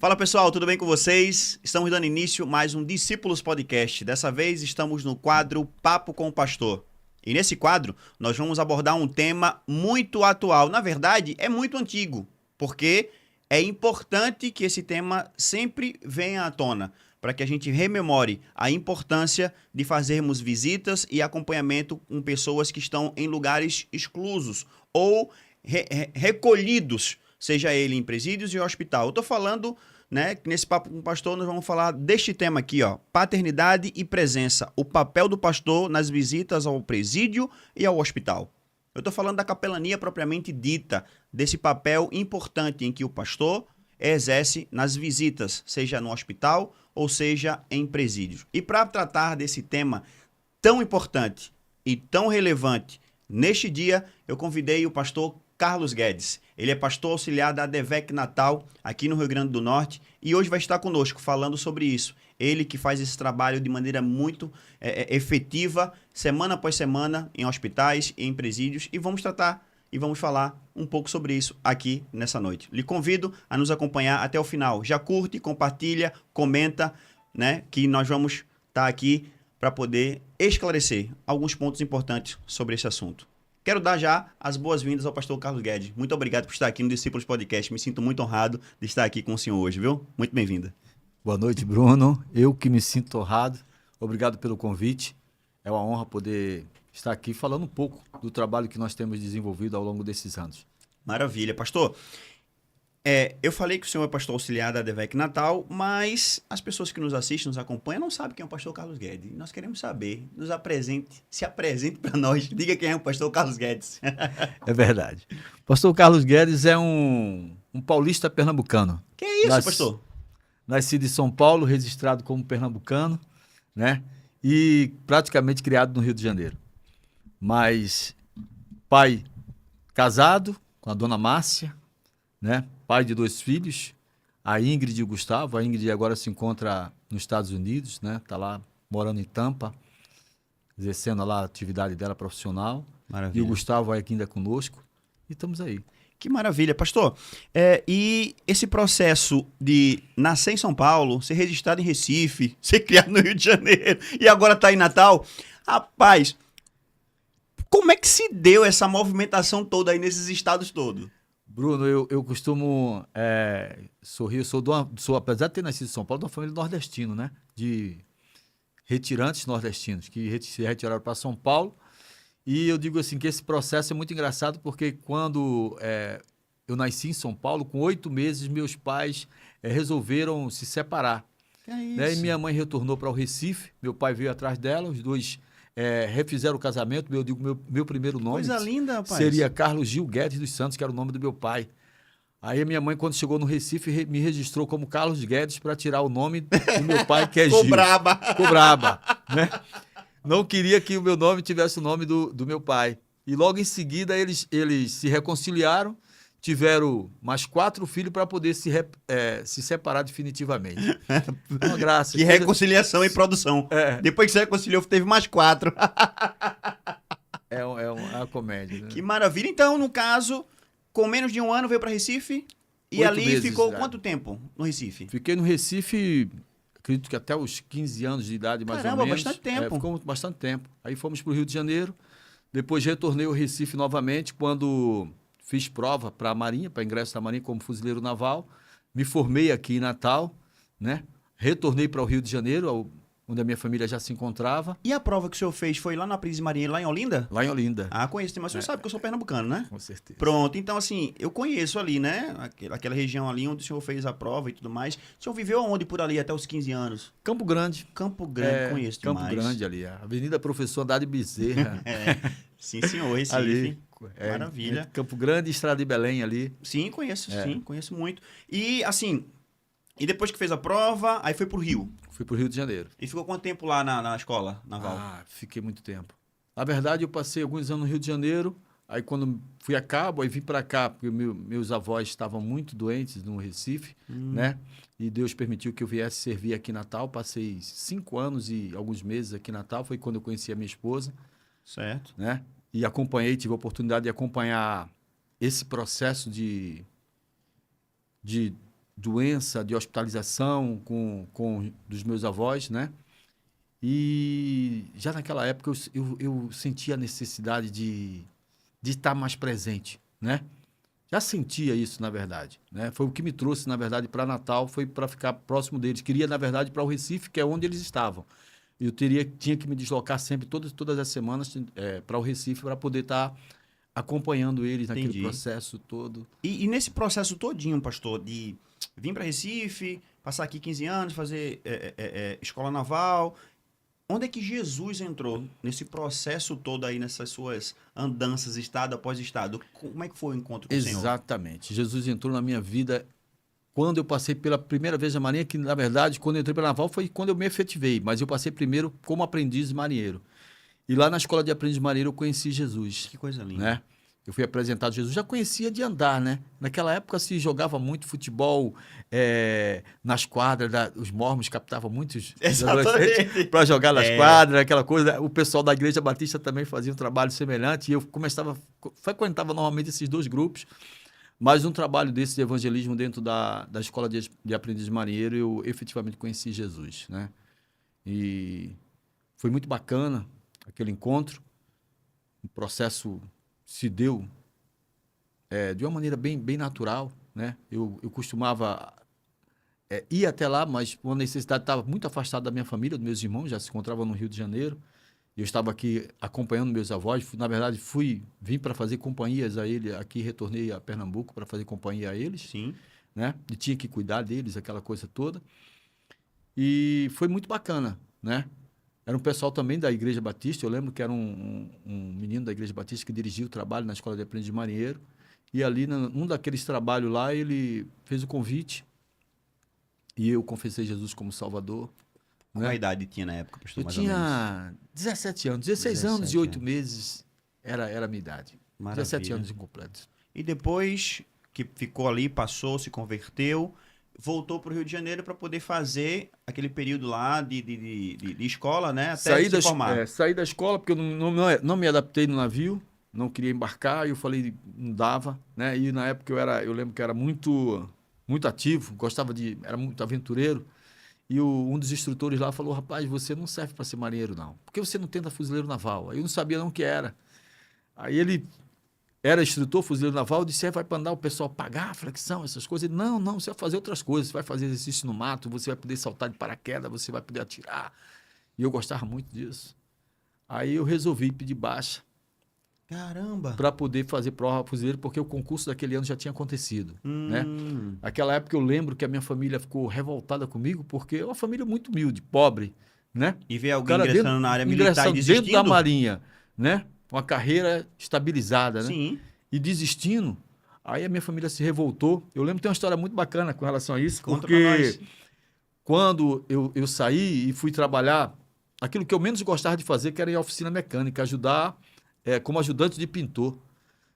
Fala pessoal, tudo bem com vocês? Estamos dando início a mais um Discípulos Podcast. Dessa vez estamos no quadro Papo com o Pastor. E nesse quadro nós vamos abordar um tema muito atual. Na verdade, é muito antigo, porque é importante que esse tema sempre venha à tona, para que a gente rememore a importância de fazermos visitas e acompanhamento com pessoas que estão em lugares exclusos ou recolhidos, seja ele em presídios e hospital. Eu estou falando, né, que nesse Papo com o Pastor nós vamos falar deste tema aqui, ó, paternidade e presença, o papel do pastor nas visitas ao presídio e ao hospital. Eu estou falando da capelania propriamente dita, desse papel importante em que o pastor exerce nas visitas, seja no hospital ou seja em presídios. E para tratar desse tema tão importante e tão relevante, neste dia eu convidei o pastor Carlos Guedes. Ele é pastor auxiliar da ADVEC Natal, aqui no Rio Grande do Norte, e hoje vai estar conosco falando sobre isso. Ele que faz esse trabalho de maneira muito efetiva, semana após semana, em hospitais e em presídios, e vamos tratar e vamos falar um pouco sobre isso aqui nessa noite. Lhe convido a nos acompanhar até o final. Já curte, compartilha, comenta, né, que nós vamos estar aqui para poder esclarecer alguns pontos importantes sobre esse assunto. Quero dar já as boas-vindas ao pastor Carlos Guedes. Muito obrigado por estar aqui no Discípulos Podcast. Me sinto muito honrado de estar aqui com o senhor hoje, viu? Muito bem-vinda. Boa noite, Bruno. Eu que me sinto honrado. Obrigado pelo convite. É uma honra poder estar aqui falando um pouco do trabalho que nós temos desenvolvido ao longo desses anos. Maravilha. Pastor, eu falei que o senhor é pastor auxiliar da ADVEC Natal, mas as pessoas que nos assistem, nos acompanham, não sabem quem é o pastor Carlos Guedes. Nós queremos saber. Nos apresente, se apresente para nós. Diga quem é o pastor Carlos Guedes. É verdade. O pastor Carlos Guedes é um paulista pernambucano. Que é isso, pastor? Nascido em São Paulo, registrado como pernambucano, né? E praticamente criado no Rio de Janeiro. Mas pai casado com a dona Márcia, né? Pai de 2 filhos, a Ingrid e o Gustavo. A Ingrid agora se encontra nos Estados Unidos, né? Tá lá morando em Tampa, exercendo lá a atividade dela profissional. Maravilha. E o Gustavo aqui ainda conosco. E estamos aí. Que maravilha, pastor. E esse processo de nascer em São Paulo, ser registrado em Recife, ser criado no Rio de Janeiro e agora tá em Natal, rapaz, como é que se deu essa movimentação toda aí nesses estados todos? Bruno, eu costumo sorrir, apesar de ter nascido em São Paulo, de uma família nordestina, né? De retirantes nordestinos, que se retiraram para São Paulo. E eu digo assim, que esse processo é muito engraçado, porque quando eu nasci em São Paulo, com 8 meses, meus pais resolveram se separar. Que é isso? Né? E minha mãe retornou para o Recife, meu pai veio atrás dela, os dois refizeram o casamento. Eu digo, meu primeiro nome Coisa linda, rapaz. seria Carlos Gil Guedes dos Santos, que era o nome do meu pai. Aí a minha mãe, quando chegou no Recife, me registrou como Carlos Guedes para tirar o nome do meu pai, que é Gil. Ficou braba. Ficou braba, né? Não queria que o meu nome tivesse o nome do meu pai. E logo em seguida eles se reconciliaram, tiveram mais 4 filhos para poder se separar definitivamente. Uma graça. Que reconciliação e produção. Depois que você reconciliou, teve mais 4. É uma comédia. Né? Que maravilha. Então, no caso, com menos de um ano veio para Recife e 8 ali meses, ficou né? Quanto tempo no Recife? Fiquei no Recife, acredito que até os 15 anos de idade, mais Caramba, ou menos. bastante tempo. Ficou bastante tempo. Aí fomos para o Rio de Janeiro, depois retornei ao Recife novamente, quando fiz prova para a Marinha, para ingresso da Marinha como fuzileiro naval. Me formei aqui em Natal, né? Retornei para o Rio de Janeiro, onde a minha família já se encontrava. E a prova que o senhor fez foi lá na Prisma Marinha, lá em Olinda? Lá em Olinda. Ah, conheço, mas o senhor sabe que eu sou pernambucano, né? Com certeza. Pronto, então assim, eu conheço ali, né? Aquela região ali onde o senhor fez a prova e tudo mais. O senhor viveu aonde por ali até os 15 anos? Campo Grande. Campo Grande, conheço Campo demais. Grande ali, a Avenida Professor Haddad Bezerra. Sim, senhor, Recife. Ali. Maravilha. Campo Grande e Estrada de Belém ali. Sim, conheço muito. E assim, e depois que fez a prova, aí foi pro Rio. Fui pro Rio de Janeiro. E ficou quanto tempo lá na escola naval? Fiquei muito tempo. Na verdade, eu passei alguns anos no Rio de Janeiro. Aí quando fui a cabo, aí vim para cá, porque meus avós estavam muito doentes no Recife, né? E Deus permitiu que eu viesse servir aqui em Natal. Passei 5 anos e alguns meses aqui em Natal. Foi quando eu conheci a minha esposa. Certo. Né? E tive a oportunidade de acompanhar esse processo de doença, de hospitalização com dos meus avós, né? E já naquela época eu sentia a necessidade de estar mais presente, né? Já sentia isso, na verdade, né? Foi o que me trouxe, na verdade, para Natal, foi para ficar próximo deles. Queria, na verdade, para o Recife, que é onde eles estavam. Tinha que me deslocar sempre, todas as semanas, para o Recife, para poder estar acompanhando eles naquele Entendi. processo todo. E nesse processo todinho, pastor, de vir para Recife, passar aqui 15 anos, fazer escola naval, onde é que Jesus entrou nesse processo todo aí, nessas suas andanças, estado após estado? Como é que foi o encontro com o Senhor? Exatamente. Jesus entrou na minha vida quando eu passei pela primeira vez na Marinha, que, na verdade, quando eu entrei para a Naval foi quando eu me efetivei, mas eu passei primeiro como aprendiz marinheiro. E lá na escola de aprendiz marinheiro eu conheci Jesus. Que coisa linda. Né? Eu fui apresentado a Jesus, já conhecia de andar, né? Naquela época se jogava muito futebol nas quadras, os mormons captavam muitos adolescentes para jogar nas quadras, aquela coisa. O pessoal da Igreja Batista também fazia um trabalho semelhante e eu frequentava normalmente esses dois grupos, mas um trabalho desse de evangelismo dentro da escola de aprendiz marinheiro eu efetivamente conheci Jesus, né? E foi muito bacana aquele encontro, o processo se deu de uma maneira bem natural, né? Eu costumava ir até lá, mas por uma necessidade, estava muito afastado da minha família, dos meus irmãos, já se encontravam no Rio de Janeiro. Eu estava aqui acompanhando meus avós, na verdade vim para fazer companhias a ele, aqui retornei a Pernambuco para fazer companhia a eles. Sim. Né? E tinha que cuidar deles, aquela coisa toda. E foi muito bacana, né? Era um pessoal também da Igreja Batista, eu lembro que era um menino da Igreja Batista que dirigia o trabalho na Escola de Aprendiz de Marinheiro, e ali, num daqueles trabalhos lá, ele fez o convite, e eu confessei Jesus como Salvador. Qual a idade tinha na época, pastor, Eu mais tinha ou menos? 17 anos, 16 anos e 8 meses era a minha idade. Maravilha. 17 anos incompletos. E depois que ficou ali, passou, se converteu, voltou para o Rio de Janeiro para poder fazer aquele período lá de escola, né? Até se formar. Saí da escola porque eu não me adaptei no navio, não queria embarcar, e eu falei, não dava, né? E na época eu lembro que era muito ativo, era muito aventureiro, e um dos instrutores lá falou, rapaz, você não serve para ser marinheiro não, por que você não tenta fuzileiro naval? Aí eu não sabia não o que era. Aí ele era instrutor fuzileiro naval, disse, vai para andar o pessoal pagar flexão, essas coisas. Ele, não, você vai fazer outras coisas, você vai fazer exercício no mato, você vai poder saltar de paraquedas, você vai poder atirar. E eu gostava muito disso. Aí eu resolvi pedir baixa. Caramba! Para poder fazer prova fuzileiro, porque o concurso daquele ano já tinha acontecido. Né? Naquela época eu lembro que a minha família ficou revoltada comigo, porque é uma família muito humilde, pobre. Né? E ver alguém ingressando na área militar e desistindo? Dentro da Marinha, né? Uma carreira estabilizada, né? Sim. E desistindo, aí a minha família se revoltou. Eu lembro que tem uma história muito bacana com relação a isso, Conta pra nós. Quando eu saí e fui trabalhar, aquilo que eu menos gostava de fazer, que era ir à oficina mecânica, ajudar como ajudante de pintor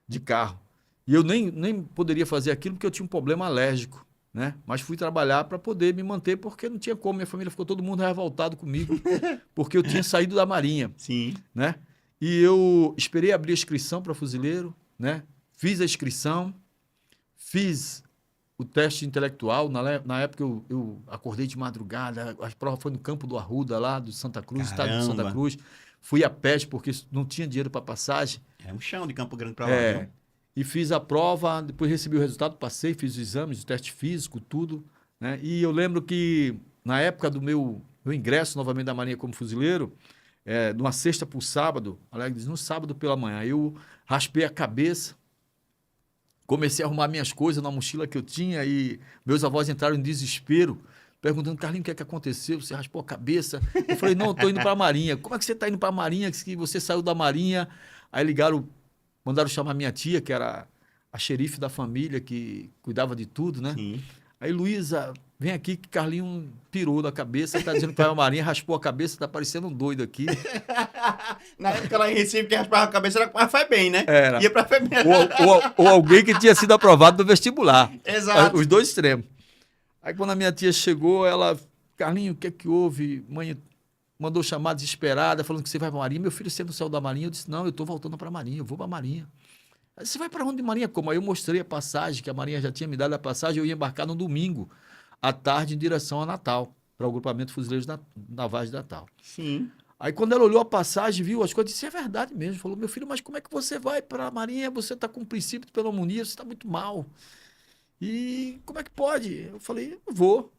de carro. E eu nem poderia fazer aquilo porque eu tinha um problema alérgico, né? Mas fui trabalhar para poder me manter, porque não tinha como. Minha família ficou todo mundo revoltado comigo, porque eu tinha saído da Marinha. Sim. Né? E eu esperei abrir a inscrição para fuzileiro, né? Fiz a inscrição, fiz o teste intelectual. Na época eu acordei de madrugada, a prova foi no Campo do Arruda, lá do Santa Cruz, estado de Santa Cruz. Fui a pé, porque não tinha dinheiro para passagem. É um chão de Campo Grande para lá, viu? E fiz a prova, depois recebi o resultado, passei, fiz os exames, o teste físico, tudo. Né? E eu lembro que, na época do meu ingresso novamente da Marinha como fuzileiro, numa sexta para o sábado, no sábado pela manhã, eu raspei a cabeça, comecei a arrumar minhas coisas na mochila que eu tinha e meus avós entraram em desespero, perguntando, Carlinhos, o que aconteceu? Você raspou a cabeça? Eu falei, não, eu estou indo para a Marinha. Como é que você está indo para a Marinha? Que você saiu da Marinha? Aí mandaram chamar minha tia, que era a xerife da família, que cuidava de tudo, né? Sim. Aí, Luísa, vem aqui que Carlinhos pirou da cabeça, está dizendo que vai à Marinha, raspou a cabeça, está parecendo um doido aqui. Na época lá em Recife, que raspava a cabeça era para FEBEM, né? Era. Ia para FEBEM. Ou alguém que tinha sido aprovado no vestibular. Exato. Os dois extremos. Aí, quando a minha tia chegou, ela, Carlinhos, o que é que houve? Mãe mandou chamar desesperada, falando que você vai para a Marinha. Meu filho, você não saiu da Marinha? Eu disse, não, eu estou voltando para a Marinha, eu vou para a Marinha. Aí, você vai para onde, Marinha? Como? Aí eu mostrei a passagem, que a Marinha já tinha me dado a passagem, eu ia embarcar no domingo, à tarde, em direção a Natal, para o grupamento Fuzileiros Navais de Natal. Sim. Aí quando ela olhou a passagem, viu as coisas, disse, é verdade mesmo. Falou, meu filho, mas como é que você vai para a Marinha? Você está com princípio de pneumonia, você está muito mal. E como é que pode? Eu falei, eu vou.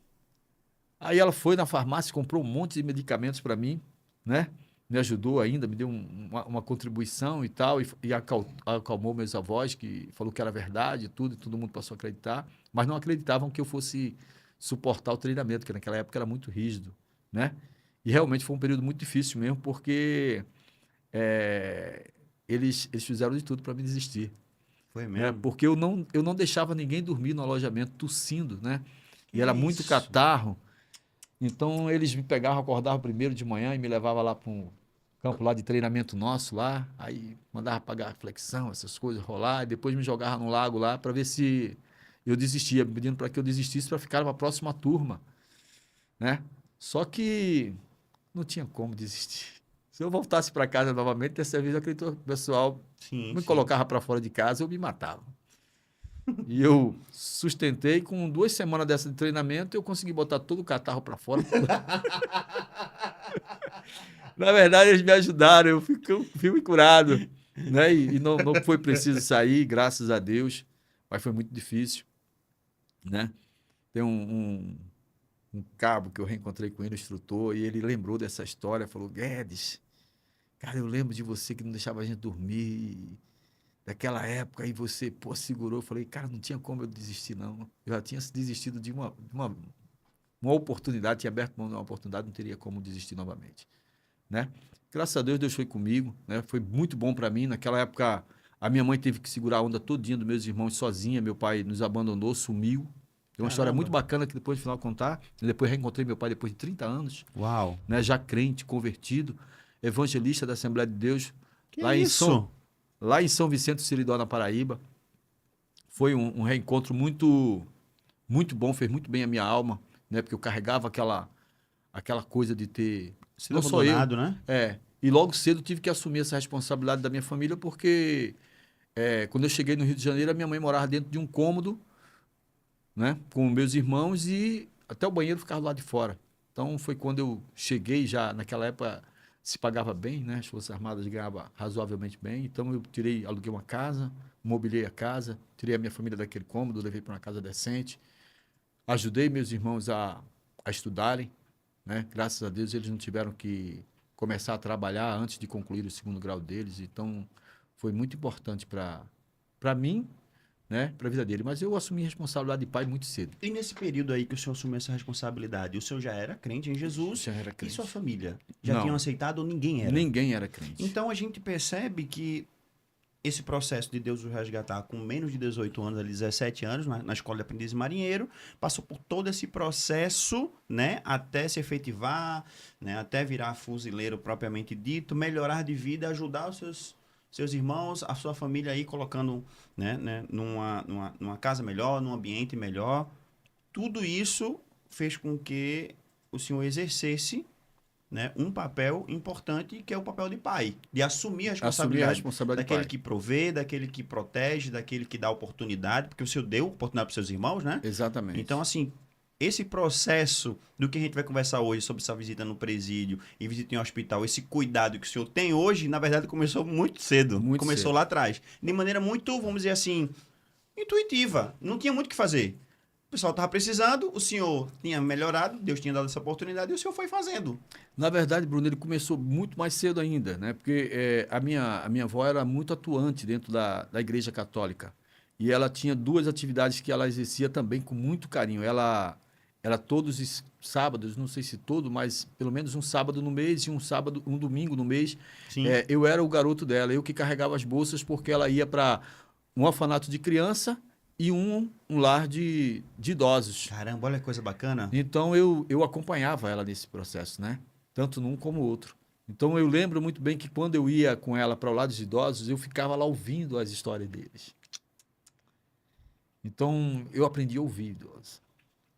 Aí ela foi na farmácia, comprou um monte de medicamentos para mim, né? Me ajudou ainda, me deu uma contribuição e tal, e acalmou meus avós, que falou que era verdade tudo, e todo mundo passou a acreditar, mas não acreditavam que eu fosse suportar o treinamento, que naquela época era muito rígido, né? E realmente foi um período muito difícil mesmo, porque eles fizeram de tudo para me desistir, Foi né? mesmo. Porque eu não deixava ninguém dormir no alojamento tossindo, né? Que E era muito isso? catarro. Então eles me pegavam, acordavam primeiro de manhã e me levavam lá para um campo lá de treinamento nosso lá, aí mandava pagar flexão, essas coisas, rolar, e depois me jogava no lago lá para ver se eu desistia, me pedindo para que eu desistisse para ficar para a próxima turma, né? Só que não tinha como desistir. Se eu voltasse para casa novamente, dessa vez acredito que o pessoal Sim, me sim. colocava para fora de casa, eu me matava. E eu sustentei, com 2 semanas dessa de treinamento, eu consegui botar todo o catarro para fora. Na verdade, eles me ajudaram, eu fui curado, né? E não foi preciso sair, graças a Deus, mas foi muito difícil, né? Tem um cabo que eu reencontrei com ele, um instrutor, e ele lembrou dessa história, falou, Guedes, cara, eu lembro de você que não deixava a gente dormir, daquela época, aí você, pô, segurou. Eu falei, cara, não tinha como eu desistir, não. Eu já tinha desistido de uma oportunidade, tinha aberto mão de uma oportunidade, não teria como desistir novamente, né? Graças a Deus foi comigo, né? Foi muito bom para mim. Naquela época, a minha mãe teve que segurar a onda todinha dos meus irmãos sozinha. Meu pai nos abandonou, sumiu. É uma história muito Caramba. bacana que depois, no final, contar. Eu depois reencontrei meu pai depois de 30 anos, Uau. né? Já crente, convertido, evangelista da Assembleia de Deus, Que lá em São, isso? lá em São Vicente do Seridó, na Paraíba. Foi um reencontro muito, muito bom, fez muito bem a minha alma, né? Porque eu carregava aquela coisa de ter, Sido não só eu, abandonado, né? e logo cedo tive que assumir essa responsabilidade da minha família, porque quando eu cheguei no Rio de Janeiro, a minha mãe morava dentro de um cômodo, né? Com meus irmãos, e até o banheiro ficava lá de fora. Então foi quando eu cheguei, já naquela época se pagava bem, né? As Forças Armadas ganhavam razoavelmente bem. Então eu aluguei uma casa, mobilei a casa, tirei a minha família daquele cômodo, levei para uma casa decente, ajudei meus irmãos a estudarem, né? Graças a Deus eles não tiveram que começar a trabalhar antes de concluir o segundo grau deles. Então foi muito importante para mim, né? Para a vida dele. Mas eu assumi a responsabilidade de pai muito cedo. E nesse período aí que o senhor assumiu essa responsabilidade, o senhor já era crente em Jesus Já era e sua crente. família? Já tinham Não, aceitado ou ninguém era? ninguém era crente. Então a gente percebe que esse processo de Deus o resgatar com menos de 18 anos, ali 17 anos, na escola de aprendiz e marinheiro, passou por todo esse processo, né, até se efetivar, né, até virar fuzileiro propriamente dito, melhorar de vida, ajudar os seus irmãos, a sua família aí, colocando, né, numa casa melhor, num ambiente melhor. Tudo isso fez com que o senhor exercesse, né, um papel importante, que é o papel de pai, de assumir a Assumir a responsabilidade responsabilidade de daquele pai. que provê, daquele que protege, daquele que dá oportunidade, porque o senhor deu oportunidade para seus irmãos, né? Exatamente. Então, assim, esse processo do que a gente vai conversar hoje sobre essa visita no presídio e visita em hospital, esse cuidado que o senhor tem hoje, na verdade, começou muito cedo. Muito Começou cedo. lá atrás. De maneira muito, vamos dizer assim, intuitiva. Não tinha muito o que fazer. O pessoal estava precisando, o senhor tinha melhorado, Deus tinha dado essa oportunidade e o senhor foi fazendo. Na verdade, Bruno, ele começou muito mais cedo ainda, né? Porque a minha avó era muito atuante dentro da Igreja Católica. E ela tinha duas atividades que ela exercia também com muito carinho. Ela todos os sábados, não sei se todo, mas pelo menos um sábado no mês e um domingo no mês, Sim. eu era o garoto dela, eu que carregava as bolsas, porque ela ia para um orfanato de criança e um lar de idosos. Caramba, olha que coisa bacana. Então eu acompanhava ela nesse processo, né? Tanto num como o outro. Então eu lembro muito bem que quando eu ia com ela para o lado dos idosos, eu ficava lá ouvindo as histórias deles. Então eu aprendi a ouvir idosos.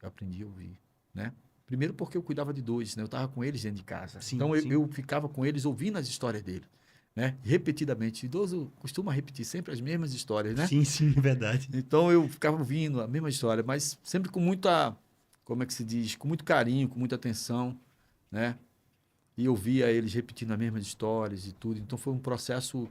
Eu aprendi a ouvir, né? Primeiro porque eu cuidava de dois, né? Eu estava com eles dentro de casa. Sim, Então eu, sim. eu ficava com eles ouvindo as histórias deles. né? Repetidamente. Idoso costuma repetir sempre as mesmas histórias, né? Sim, é verdade. Então eu ficava ouvindo a mesma história, mas sempre com muita, como é que se diz? Com muito carinho, com muita atenção, né? E eu via eles repetindo as mesmas histórias e tudo. Então foi um processo.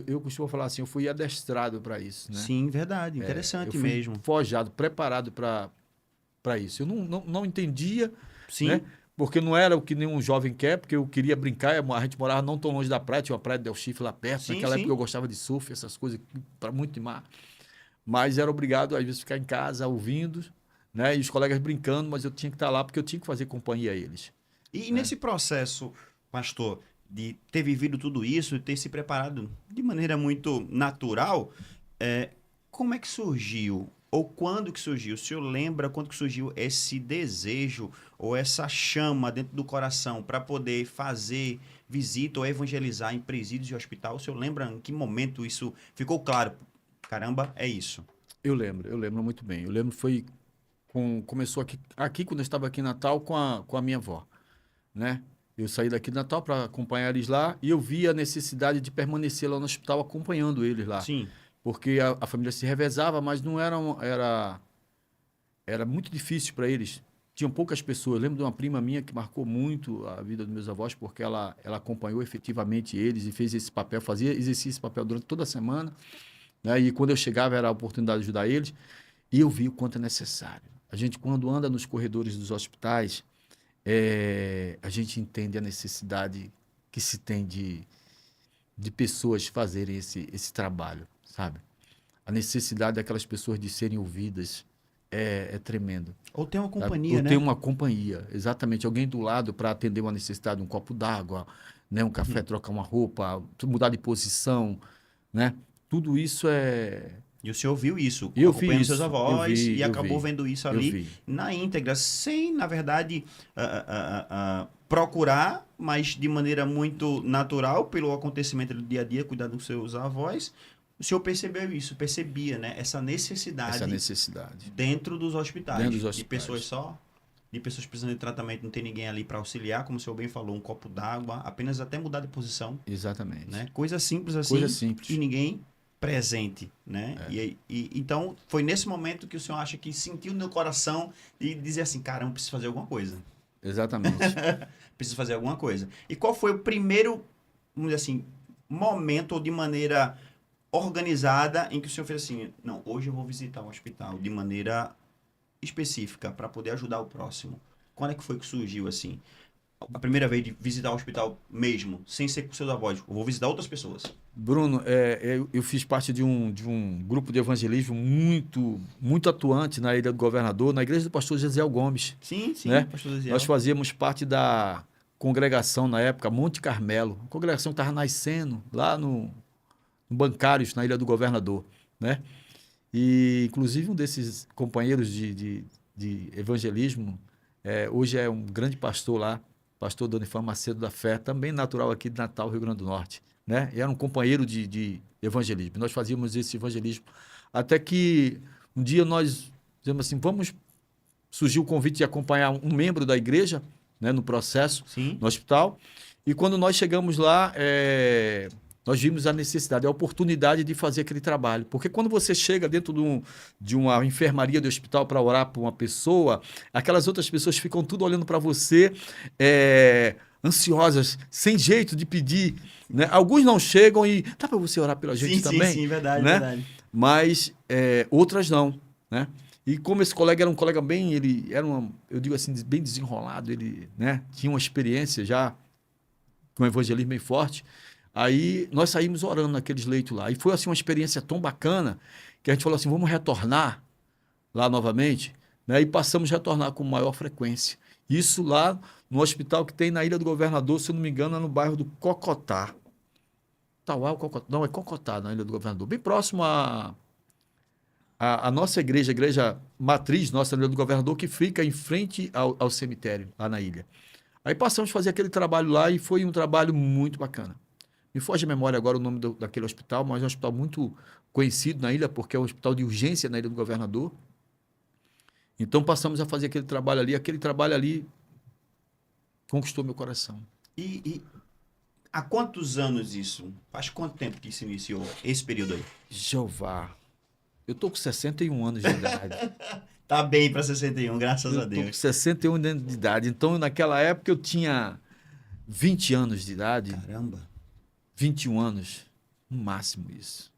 Eu costumo falar assim, eu fui adestrado para isso, né? Sim, verdade. Eu Interessante fui mesmo. forjado, preparado para isso. Eu não entendia, né? Sim, Porque não era o que nenhum jovem quer, porque eu queria brincar. A gente morava não tão longe da praia, tinha uma praia de Del Chifre lá perto. sim, Naquela época sim. eu gostava de surf, essas coisas, para muito de mar. Mas era obrigado, às vezes, ficar em casa ouvindo, né? E os colegas brincando, mas eu tinha que estar lá porque eu tinha que fazer companhia a eles. E Né? nesse processo, pastor, de ter vivido tudo isso e ter se preparado de maneira muito natural, como é que surgiu? Ou quando que surgiu? O senhor lembra quando que surgiu esse desejo ou essa chama dentro do coração para poder fazer visita ou evangelizar em presídios e hospital? O senhor lembra em que momento isso ficou claro? Caramba, é isso. Eu lembro muito bem. Eu lembro foi começou aqui quando eu estava aqui em Natal com a minha avó, né? Eu saí daqui de Natal para acompanhar eles lá e eu vi a necessidade de permanecer lá no hospital acompanhando eles lá, Sim, porque a família se revezava, mas não era muito difícil para eles. Tinham poucas pessoas. Eu lembro de uma prima minha que marcou muito a vida dos meus avós, porque ela acompanhou efetivamente eles e fez esse papel, exercia esse papel durante toda a semana, né? E quando eu chegava era a oportunidade de ajudar eles. E eu vi o quanto é necessário. A gente, quando anda nos corredores dos hospitais, a gente entende a necessidade que se tem de pessoas fazerem esse trabalho, sabe? A necessidade daquelas pessoas de serem ouvidas é tremendo. ou tem uma Sabe? companhia, Eu tenho né? uma companhia, exatamente. Alguém do lado para atender uma necessidade, um copo d'água, né? Um café, trocar uma roupa, mudar de posição, né? Tudo isso é. E o senhor viu isso, Eu vi acompanhando seus isso, avós e acabou vendo isso eu ali vi. na íntegra, sem, na verdade, procurar, mas de maneira muito natural, pelo acontecimento do dia a dia, cuidar dos seus avós. O senhor percebeu isso, percebia, né? Essa Essa necessidade necessidade. dentro dos hospitais, Dentro dos de pessoas hospitais. só, de pessoas precisando de tratamento, não tem ninguém ali para auxiliar, como o senhor bem falou, um copo d'água, apenas até mudar de posição, Exatamente. né? Coisa simples assim Coisa e simples. ninguém presente, né? É. Então foi nesse momento que o senhor acha que sentiu no coração e dizer assim, caramba, preciso fazer alguma coisa, Exatamente. preciso fazer alguma coisa. E qual foi o primeiro, vamos dizer assim, momento ou de maneira organizada em que o senhor fez assim, não, hoje eu vou visitar o hospital de maneira específica para poder ajudar o próximo? Quando é que foi que surgiu assim? A primeira vez de visitar o hospital mesmo, sem ser com seus avós. Eu vou visitar outras pessoas. Bruno, eu fiz parte de um grupo de evangelismo muito atuante na Ilha do Governador, na igreja do pastor Gesiel Gomes, Sim, né? pastor Zé. Nós fazíamos parte da congregação na época, Monte Carmelo, uma congregação que estava nascendo lá no Bancários, na Ilha do Governador, né? E, inclusive, um desses companheiros de evangelismo, hoje é um grande pastor lá, pastor Donifan Macedo da Fé, também natural aqui de Natal, Rio Grande do Norte, né? E era um companheiro de evangelismo. Nós fazíamos esse evangelismo até que um dia nós dizemos assim, surgiu o convite de acompanhar um membro da igreja, né, no processo, Sim. no hospital. E quando nós chegamos lá, nós vimos a necessidade, a oportunidade de fazer aquele trabalho. Porque quando você chega dentro de uma enfermaria de hospital para orar por uma pessoa, aquelas outras pessoas ficam tudo olhando para você, ansiosas, sem jeito de pedir. Né? Alguns não chegam e dá para você orar pela gente também? Sim, verdade, né? verdade. Mas outras não, né? E como esse colega era um colega bem, ele era eu digo assim, bem desenrolado, ele, né, tinha uma experiência já com evangelismo bem forte. Aí nós saímos orando naqueles leitos lá. E foi assim uma experiência tão bacana que a gente falou assim, vamos retornar lá novamente, né? E passamos a retornar com maior frequência. Isso lá no hospital que tem na Ilha do Governador, se eu não me engano, é no bairro do Cocotá. Tauá, Cocotá, não, é Cocotá, na Ilha do Governador, bem próximo a nossa igreja, a igreja matriz nossa, na Ilha do Governador, que fica em frente ao cemitério, lá na ilha. Aí passamos a fazer aquele trabalho lá e foi um trabalho muito bacana. Me foge a memória agora o nome daquele hospital, mas é um hospital muito conhecido na ilha, porque é um hospital de urgência na Ilha do Governador. Então passamos a fazer aquele trabalho ali conquistou meu coração. E Há quantos anos isso? Faz quanto tempo que se iniciou esse período aí? Jeová, eu tô com 61 anos de idade. Tá bem para 61, graças Eu a tô com Deus. 61 anos de idade. Então, naquela época, eu tinha 20 anos de idade, Caramba. 21 anos, no máximo isso.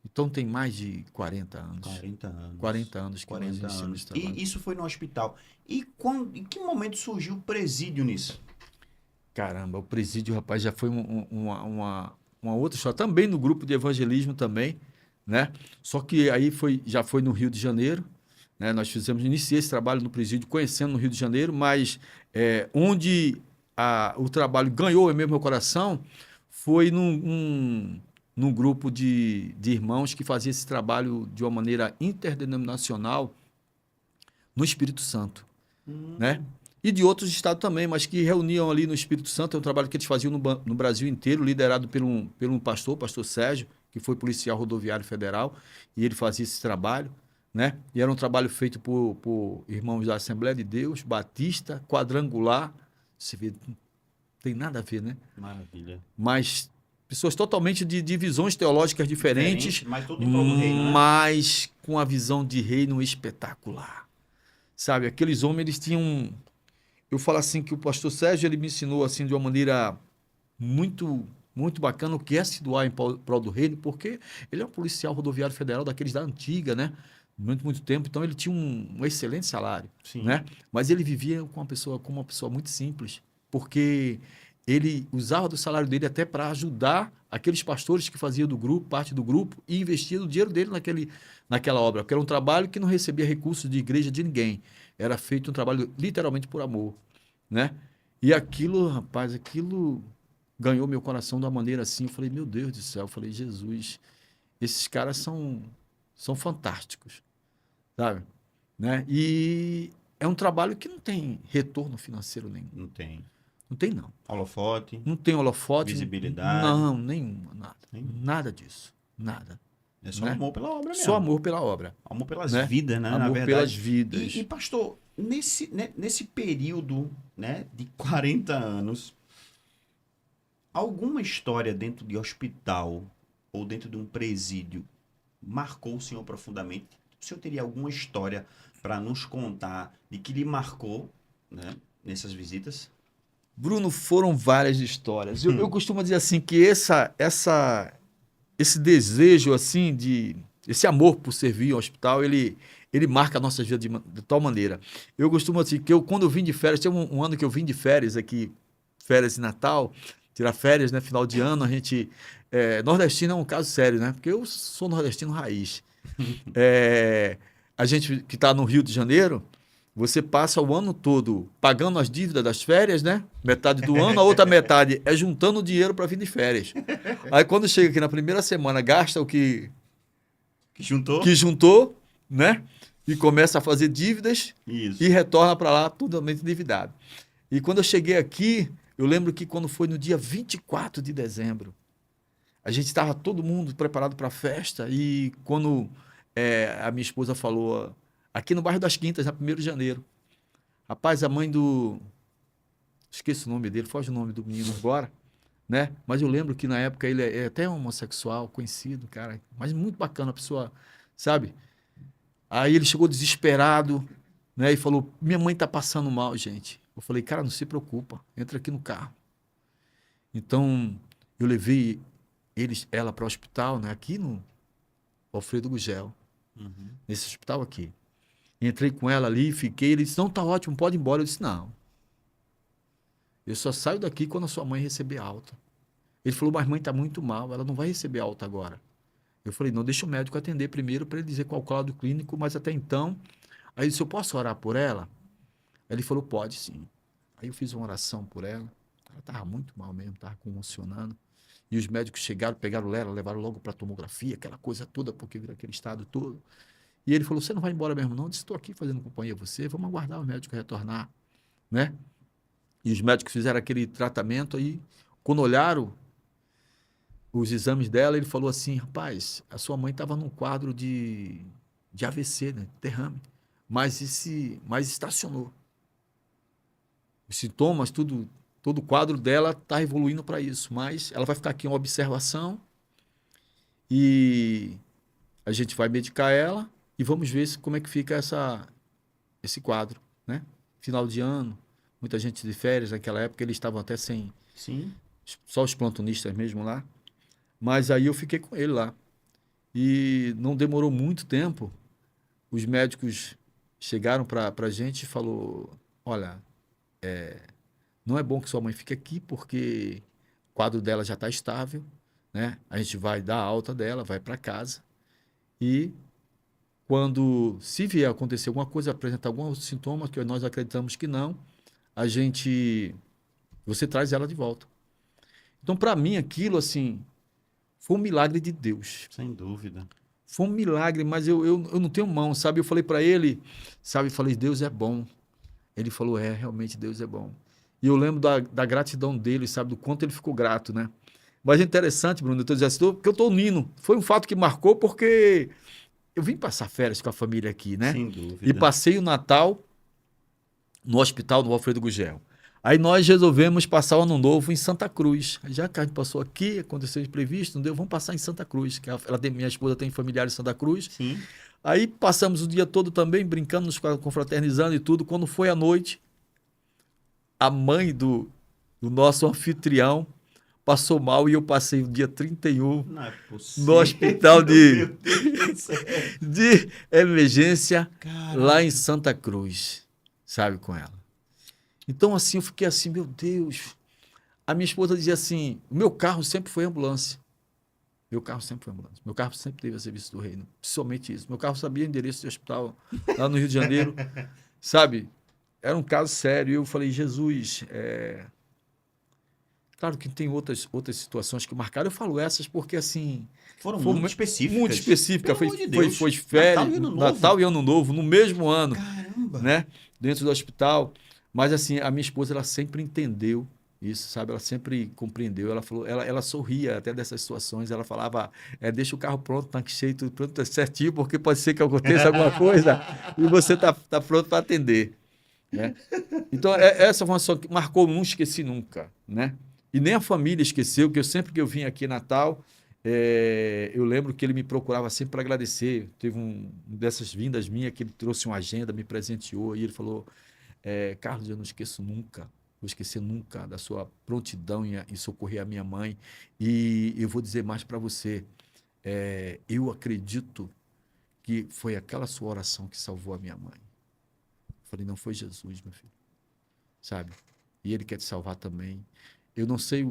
Então, tem mais de 40 anos. 40 anos. 40 anos que nós 40 iniciamos anos. esse trabalho. E isso foi no hospital. E em que momento surgiu o presídio nisso? Caramba, o presídio, rapaz, já foi uma outra história. Também no grupo de evangelismo também, né? Só que aí já foi no Rio de Janeiro, né? Nós iniciei esse trabalho no presídio, conhecendo no Rio de Janeiro, mas onde o trabalho ganhou mesmo meu coração foi num grupo de irmãos que fazia esse trabalho de uma maneira interdenominacional no Espírito Santo, né? E de outros estados também, mas que reuniam ali no Espírito Santo. É um trabalho que eles faziam no Brasil inteiro, liderado por um pastor, o pastor Sérgio, que foi policial rodoviário federal, e ele fazia esse trabalho, né? E era um trabalho feito por irmãos da Assembleia de Deus, Batista, Quadrangular. Você vê, não tem nada a ver, né? Maravilha. Mas pessoas totalmente de visões teológicas diferentes, Mas tudo em prol do reino, né? mas com a visão de reino espetacular. Sabe, aqueles homens, eles tinham... Eu falo assim que o pastor Sérgio, ele me ensinou assim de uma maneira muito muito bacana o que é se doar em prol do reino, porque ele é um policial rodoviário federal daqueles da antiga, né? Muito tempo, então ele tinha um excelente salário, Sim. né? Mas ele vivia como uma pessoa muito simples, porque ele usava do salário dele até para ajudar aqueles pastores que faziam parte do grupo, e investia o dinheiro dele naquela obra, porque era um trabalho que não recebia recursos de igreja de ninguém. Era feito um trabalho literalmente por amor, né? E aquilo, rapaz, aquilo ganhou meu coração de uma maneira assim. Eu falei, meu Deus do céu, eu falei, Jesus, esses caras são fantásticos, sabe? Né? E é um trabalho que não tem retorno financeiro nenhum. Não tem. Não tem, não. Holofote. Não tem holofote. Visibilidade. Não, nenhuma, nada. Nenhuma. Nada disso. Nada. É só né? amor pela obra mesmo. Só amor pela obra. Amor pelas né? vidas, né? Na Amor verdade. pelas vidas. E pastor, nesse período, né, de 40 anos, alguma história dentro de hospital ou dentro de um presídio marcou o senhor profundamente? O senhor teria alguma história para nos contar de que lhe marcou, né, nessas visitas? Bruno, foram várias histórias. Eu costumo dizer assim que esse desejo assim esse amor por servir ao hospital, ele marca a nossa vida de tal maneira. Eu costumo assim que quando eu vim de férias, tem um ano que eu vim de férias aqui, férias de Natal, tirar férias, né, final de ano, a gente nordestino é um caso sério, né? Porque eu sou nordestino raiz. A gente que está no Rio de Janeiro, você passa o ano todo pagando as dívidas das férias, né? Metade do ano, a outra metade é juntando dinheiro para vir de férias. Aí quando chega aqui na primeira semana, gasta o que juntou, né? E começa a fazer dívidas. Isso. E retorna para lá totalmente endividado. E quando eu cheguei aqui, eu lembro que quando foi no dia 24 de dezembro, a gente estava todo mundo preparado para a festa, e quando a minha esposa falou, aqui no bairro das Quintas, na 1º de janeiro, rapaz, a mãe esqueço o nome dele, foge o nome do menino agora, né? Mas eu lembro que na época ele é até homossexual, conhecido, cara, mas muito bacana a pessoa, sabe? Aí ele chegou desesperado, né? E falou, minha mãe tá passando mal, gente. Eu falei, cara, não se preocupa, entra aqui no carro. Então, eu levei ela para o hospital, né? Aqui no Alfredo Gugel, nesse hospital aqui. Entrei com ela ali, fiquei, ele disse, não, tá ótimo, pode ir embora. Eu disse, não. Eu só saio daqui quando a sua mãe receber alta. Ele falou, mas mãe tá muito mal, ela não vai receber alta agora. Eu falei, não, deixa o médico atender primeiro para ele dizer qual o quadro clínico, mas até então... Aí ele disse, eu posso orar por ela? Aí ele falou, pode sim. Aí eu fiz uma oração por ela. Ela estava muito mal mesmo, estava convulsionando. E os médicos chegaram, pegaram ela, levaram logo para tomografia, aquela coisa toda, porque vira aquele estado todo. E ele falou, você não vai embora mesmo não? Eu disse, estou aqui fazendo companhia a você, vamos aguardar o médico retornar, né? E os médicos fizeram aquele tratamento, aí quando olharam os exames dela, ele falou assim, rapaz, a sua mãe estava num quadro de AVC, né? Derrame, mas estacionou. Os sintomas, tudo todo o quadro dela está evoluindo para isso, mas ela vai ficar aqui em observação e a gente vai medicar ela e vamos ver como é que fica esse quadro, né? Final de ano, muita gente de férias naquela época, eles estavam até sem, Sim. só os plantonistas mesmo lá, mas aí eu fiquei com ele lá. E não demorou muito tempo, os médicos chegaram para a gente e falou, olha, não é bom que sua mãe fique aqui porque o quadro dela já está estável, né? A gente vai dar a alta dela, vai para casa e quando, se vier acontecer alguma coisa, apresentar algum outro sintoma, que nós acreditamos que não, você traz ela de volta. Então, para mim, aquilo, assim, foi um milagre de Deus. Sem dúvida. Foi um milagre, mas eu não tenho mão, sabe? Eu falei para ele, sabe? Eu falei, Deus é bom. Ele falou, realmente Deus é bom. E eu lembro da gratidão dele, sabe? Do quanto ele ficou grato, né? Mas é interessante, Bruno, eu estou dizendo assim, porque eu estou unindo. Foi um fato que marcou porque eu vim passar férias com a família aqui, né? Sem dúvida. E passei o Natal no hospital do Alfredo Gugel. Aí nós resolvemos passar o Ano Novo em Santa Cruz. Já que a gente passou aqui, aconteceu imprevisto, não deu, vamos passar em Santa Cruz, que minha esposa tem familiares em Santa Cruz. Sim. Aí passamos o dia todo também brincando, nos confraternizando e tudo. Quando foi à noite, a mãe do nosso anfitrião passou mal e eu passei o dia 31 Não é possível. no hospital Meu Deus do céu. de emergência Caraca. lá em Santa Cruz, sabe, com ela. Então, assim, eu fiquei assim, meu Deus. A minha esposa dizia assim, o meu carro sempre foi ambulância. Meu carro sempre foi ambulância. Meu carro sempre teve a serviço do reino. Principalmente isso. Meu carro sabia o endereço do hospital lá no Rio de Janeiro. Sabe? Era um caso sério. E eu falei, Jesus, claro que tem outras situações que marcaram. Eu falo essas porque, assim... Foram foi muito específicas. Muito específica. Pelo amor de Deus. Foi férias, Natal e Ano Novo, no mesmo ano. Caramba. Né? Dentro do hospital. Mas, assim, a minha esposa, ela sempre entendeu isso, sabe? Ela sempre compreendeu. Ela falou, ela sorria até dessas situações. Ela falava, deixa o carro pronto, tanque cheio, tudo pronto, certinho, porque pode ser que aconteça alguma coisa e você tá pronto para atender, né? Então, essa foi uma situação que marcou, não esqueci nunca, né? E nem a família esqueceu, que sempre que eu vim aqui em Natal, eu lembro que ele me procurava sempre para agradecer. Teve dessas vindas minhas que ele trouxe uma agenda, me presenteou e ele falou, Carlos, eu não esqueço nunca. Vou esquecer nunca da sua prontidão em socorrer a minha mãe. E eu vou dizer mais para você. Eu acredito que foi aquela sua oração que salvou a minha mãe. Eu falei, não foi Jesus, meu filho. Sabe? E ele quer te salvar também. Eu não sei,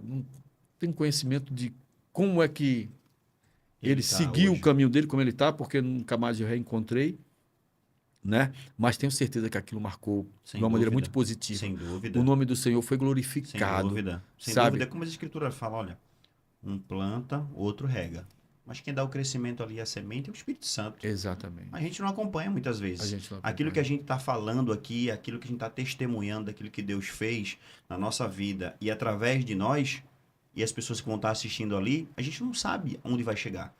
não tenho conhecimento de como é que ele seguiu o caminho dele, como ele está, porque nunca mais eu reencontrei. Né? Mas tenho certeza que aquilo marcou de uma maneira muito positiva. Sem dúvida. O nome do Senhor foi glorificado. Sem dúvida. Sem sabe? dúvida. Como a Escritura fala, olha, um planta, outro rega. Mas quem dá o crescimento ali, a semente, é o Espírito Santo. Exatamente. A gente não acompanha muitas vezes. Aquilo que a gente está falando aqui, aquilo que a gente está testemunhando, aquilo que Deus fez na nossa vida e através de nós, e as pessoas que vão estar assistindo ali, a gente não sabe onde vai chegar.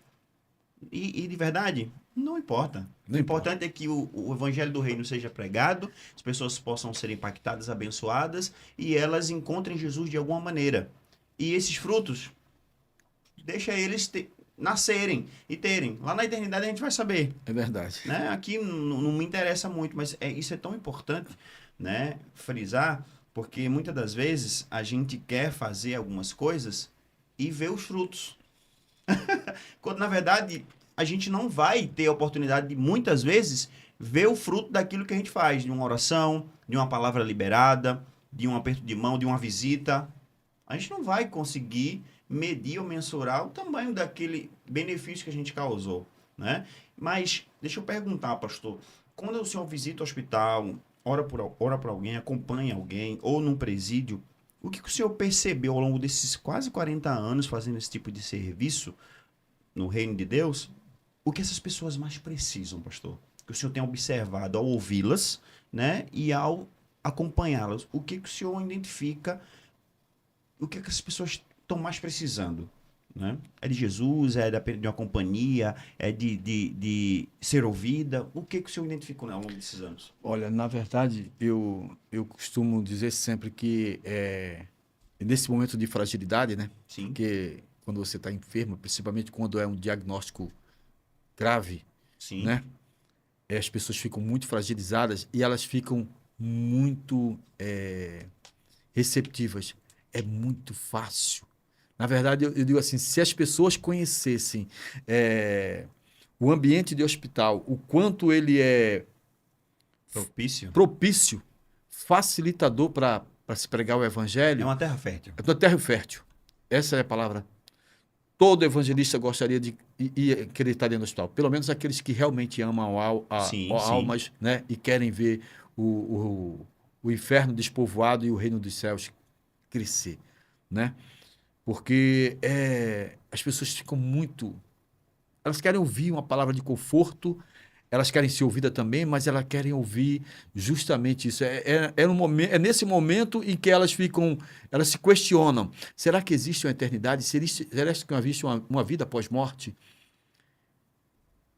E de verdade, não importa. O importante é que o evangelho do reino seja pregado, as pessoas possam ser impactadas, abençoadas, e elas encontrem Jesus de alguma maneira. E esses frutos, deixa eles nascerem e terem. Lá na eternidade a gente vai saber. É verdade. Né? Aqui não me interessa muito, mas isso é tão importante, né, frisar, porque muitas das vezes a gente quer fazer algumas coisas e ver os frutos. Quando, na verdade, a gente não vai ter a oportunidade de, muitas vezes, ver o fruto daquilo que a gente faz, de uma oração, de uma palavra liberada, de um aperto de mão, de uma visita. A gente não vai conseguir medir ou mensurar o tamanho daquele benefício que a gente causou, né? Mas, deixa eu perguntar, pastor, quando o senhor visita o hospital, ora por alguém, acompanha alguém, ou num presídio, o que o senhor percebeu ao longo desses quase 40 anos fazendo esse tipo de serviço no reino de Deus? O que essas pessoas mais precisam, pastor? Que o senhor tem observado ao ouvi-las, né? E ao acompanhá-las. O que o senhor identifica? O que essas pessoas estão mais precisando? né? É de Jesus, é de uma companhia, é de ser ouvida. O que o senhor identificou, né, ao longo desses anos? Olha, na verdade, eu costumo dizer sempre que nesse momento de fragilidade, né? Sim, Porque quando você está enfermo, principalmente quando é um diagnóstico grave, sim. né? As pessoas ficam muito fragilizadas e elas ficam muito receptivas. É muito fácil. Na verdade, eu digo assim, se as pessoas conhecessem o ambiente de hospital, o quanto ele é Propício. propício, facilitador para se pregar o É evangelho, uma terra fértil. é uma terra fértil. Essa é a palavra. Todo evangelista gostaria de querer estar dentro do hospital. Pelo menos aqueles que realmente amam Sim, sim. almas, né? E querem ver o inferno despovoado e o reino dos céus crescer, né? Porque as pessoas ficam muito... Elas querem ouvir uma palavra de conforto, elas querem ser ouvidas também, mas elas querem ouvir justamente isso. É nesse momento em que elas se questionam: será que existe uma eternidade? Será que existe uma vida após morte?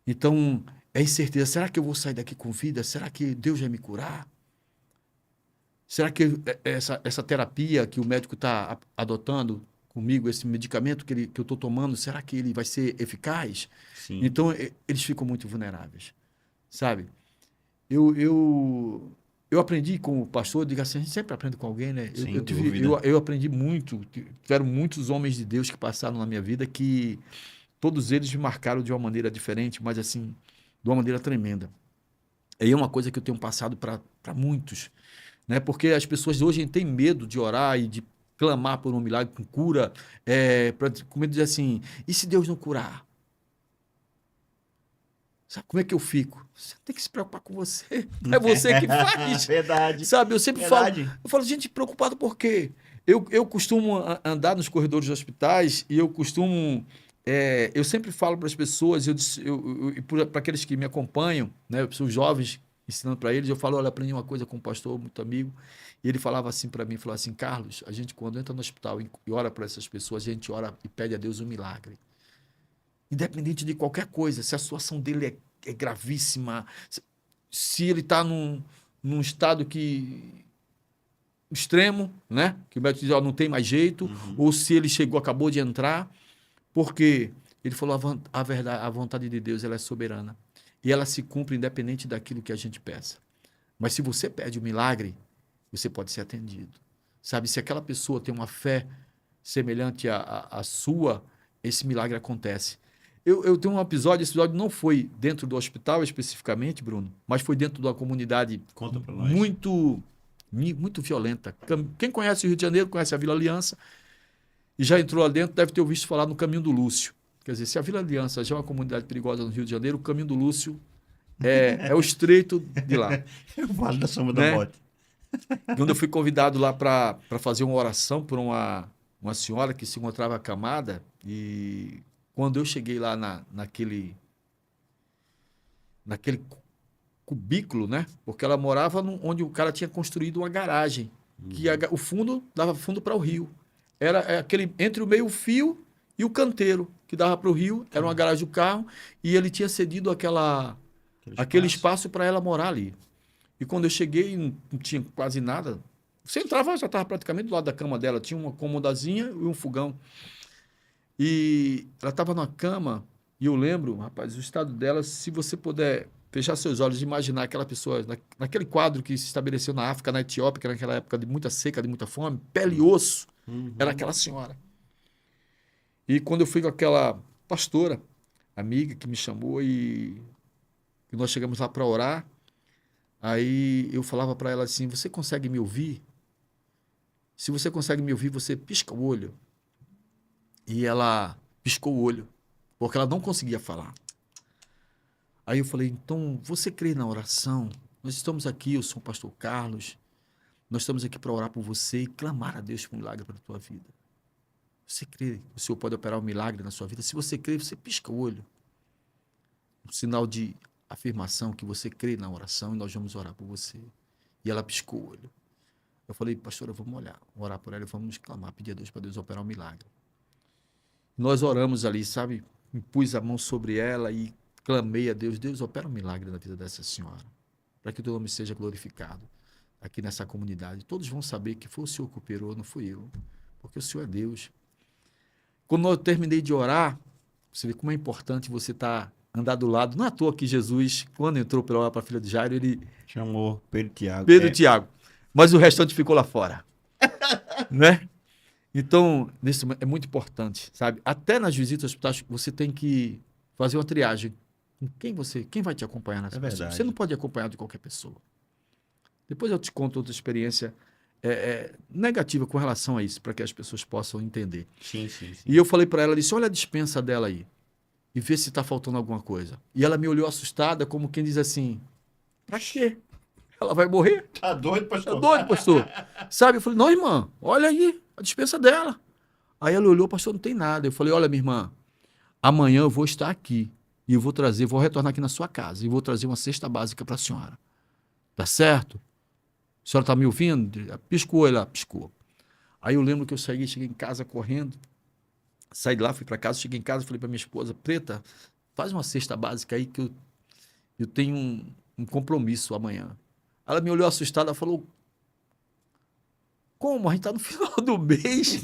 Então, é incerteza. Será que eu vou sair daqui com vida? Será que Deus vai me curar? Será que essa terapia que o médico está adotando comigo, esse medicamento que eu estou tomando, será que ele vai ser eficaz? Sim. Então, eles ficam muito vulneráveis, sabe? Eu, eu, eu aprendi com o pastor, diga assim, a gente sempre aprende com alguém, né? Sem dúvida. Eu aprendi muito, tiveram muitos homens de Deus que passaram na minha vida que todos eles me marcaram de uma maneira diferente, mas assim, de uma maneira tremenda. E é uma coisa que eu tenho passado para muitos, né? Porque as pessoas hoje têm medo de orar e de clamar por um milagre com cura, com medo de dizer assim, e se Deus não curar? Sabe como é que eu fico? Você tem que se preocupar com você. É você que faz. Verdade. Sabe, Verdade. gente, preocupado por quê? Eu costumo andar nos corredores dos hospitais e eu costumo, eu sempre falo para as pessoas, para aqueles que me acompanham, né, pessoas jovens, ensinando para eles, eu falo, olha, aprendi uma coisa com um pastor muito amigo, e ele falava assim para mim, falou assim, Carlos, a gente quando entra no hospital e ora para essas pessoas, a gente ora e pede a Deus um milagre. Independente de qualquer coisa, se a situação dele é gravíssima, se ele está num estado extremo, né? Que o médico diz, ó, não tem mais jeito, Uhum. ou se ele acabou de entrar, porque ele falou a verdade, a vontade de Deus, ela é soberana e ela se cumpre independente daquilo que a gente peça. Mas se você pede um milagre, você pode ser atendido. Sabe, se aquela pessoa tem uma fé semelhante à sua, esse milagre acontece. Eu tenho um episódio, esse episódio não foi dentro do hospital especificamente, Bruno, mas foi dentro de uma comunidade Conta para nós. muito violenta. Quem conhece o Rio de Janeiro, conhece a Vila Aliança, e já entrou lá dentro, deve ter ouvido falar no Caminho do Lúcio. Quer dizer, se a Vila Aliança já é uma comunidade perigosa no Rio de Janeiro, o Caminho do Lúcio é o estreito de lá, Eu falo da sombra da né? morte. Quando eu fui convidado lá para fazer uma oração por uma senhora que se encontrava acamada, e quando eu cheguei lá naquele cubículo, né? Porque ela morava onde o cara tinha construído uma garagem, que o fundo dava fundo para o rio. Era aquele entre o meio-fio e o canteiro que dava para o rio, era uma garagem do carro, e ele tinha cedido aquele espaço para ela morar ali. E quando eu cheguei, não tinha quase nada. Você entrava, já estava praticamente do lado da cama dela. Tinha uma comodazinha e um fogão. E ela estava na cama, e eu lembro, rapaz, o estado dela, se você puder fechar seus olhos e imaginar aquela pessoa, naquele quadro que se estabeleceu na África, na Etiópia, que era naquela época de muita seca, de muita fome, pele e osso, era Uhum. aquela senhora. E quando eu fui com aquela pastora, amiga, que me chamou e nós chegamos lá para orar, aí eu falava para ela assim: você consegue me ouvir? Se você consegue me ouvir, você pisca o olho. E ela piscou o olho, porque ela não conseguia falar. Aí eu falei: então, você crê na oração? Nós estamos aqui, eu sou o pastor Carlos, nós estamos aqui para orar por você e clamar a Deus por um milagre para a tua vida. Você crê que o Senhor pode operar um milagre na sua vida? Se você crê, você pisca o olho. Um sinal de afirmação que você crê na oração e nós vamos orar por você. E ela piscou o olho. Eu falei: pastora, vamos orar por ela e vamos clamar, pedir a Deus para Deus operar um milagre. Nós oramos ali, sabe? Me pus a mão sobre ela e clamei a Deus. Deus, opera um milagre na vida dessa senhora, para que o teu nome seja glorificado aqui nessa comunidade. Todos vão saber que foi o Senhor que operou, não fui eu, porque o Senhor é Deus. Quando eu terminei de orar, você vê como é importante você estar andar do lado. Não é à toa que Jesus, quando entrou para orar para a filha de Jairo, ele Chamou Pedro e Tiago. Pedro e Tiago, mas o restante ficou lá fora, né? Então, nesse é muito importante, sabe? Até nas visitas hospitais, você tem que fazer uma triagem. Com quem vai te acompanhar nessa pessoa? verdade. Você não pode acompanhar de qualquer pessoa. Depois eu te conto outra experiência negativa com relação a isso, para que as pessoas possam entender. Sim, sim, sim. E eu falei para ela, disse, olha a dispensa dela aí, e vê se está faltando alguma coisa. E ela me olhou assustada, como quem diz assim, para quê? Ela vai morrer? Tá doido, Tá pastor? doido, pastor? Sabe? Eu falei, não, irmã, olha aí, a dispensa dela. Aí ela olhou, pastor, não tem nada. Eu falei, olha, minha irmã, amanhã eu vou estar aqui e eu vou retornar aqui na sua casa e vou trazer uma cesta básica para a senhora. Tá certo? A senhora tá me ouvindo? Piscou, ela piscou. Aí eu lembro que eu cheguei em casa correndo, saí de lá, fui para casa, cheguei em casa, falei para minha esposa, Preta, faz uma cesta básica aí que eu tenho um compromisso amanhã. Ela me olhou assustada, falou, como? A gente está no final do mês.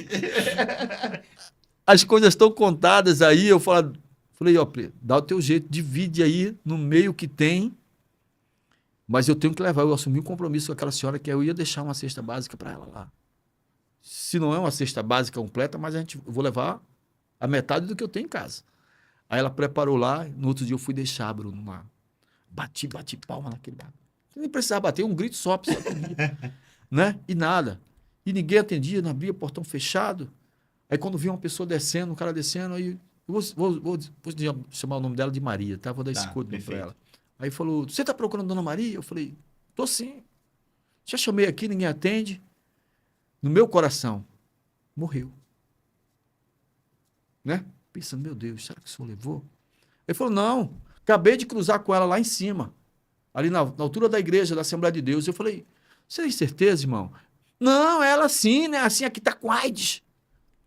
As coisas estão contadas aí. Eu falei, ó, dá o teu jeito, divide aí no meio que tem, mas eu tenho que levar. Eu assumi um compromisso com aquela senhora que eu ia deixar uma cesta básica para ela lá. Se não é uma cesta básica completa, mas eu vou levar a metade do que eu tenho em casa. Aí ela preparou lá, no outro dia eu fui deixar, Bruno, lá. Bati palma naquele bar. Nem precisava bater, um grito só, né? E nada. E ninguém atendia, não abria, portão fechado. Aí quando vi uma pessoa descendo, um cara descendo, aí eu vou chamar o nome dela de Maria, tá? Vou dar esse código para ela. Aí falou, você tá procurando Dona Maria? Eu falei, tô sim. Já chamei aqui, ninguém atende. No meu coração, morreu. Né? Pensando, meu Deus, será que o senhor levou? Ele falou, não, acabei de cruzar com ela lá em cima, ali na altura da igreja, da Assembleia de Deus. Eu falei, você tem certeza, irmão? Não, ela sim, né? Assim, aqui tá com AIDS.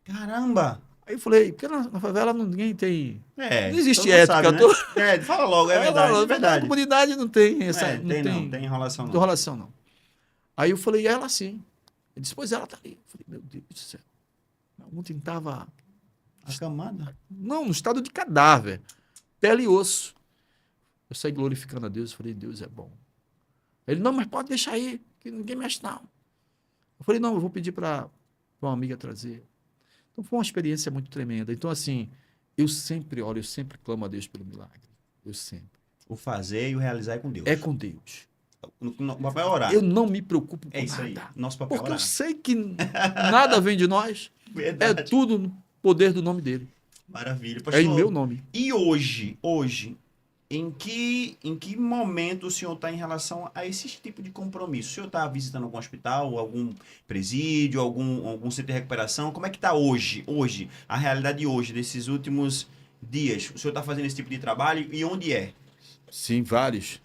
Caramba! Aí eu falei, porque na favela ninguém tem... É, não existe todo mundo ética. sabe, né? Fala logo, é verdade, é verdade. A comunidade não tem essa... É, não tem enrolação não. Enrolação não. Aí eu falei, ela sim. Ele disse, pois ela tá ali. Eu falei, meu Deus do céu. Ontem tava... Acamada? Não, no estado de cadáver. Pele e osso. Eu saí glorificando a Deus. Falei, Deus é bom. Ele, não, mas pode deixar aí, que ninguém mexe não. Eu falei, não, eu vou pedir para uma amiga trazer. Então foi uma experiência muito tremenda. Então, assim, eu sempre oro, eu sempre clamo a Deus pelo milagre. Eu sempre. O fazer e o realizar é com Deus. É com Deus. O papel é orar. Eu não me preocupo com É isso nada. aí. Nosso papel é porque orar. eu sei que nada vem de nós. Verdade. É tudo no poder do nome dele. Maravilha. É Pastor, em meu nome. E hoje, em que momento o senhor está em relação a esse tipo de compromisso? O senhor está visitando algum hospital, algum presídio, algum centro de recuperação? Como é que está hoje, a realidade hoje, desses últimos dias? O senhor está fazendo esse tipo de trabalho e onde é? Sim, vários.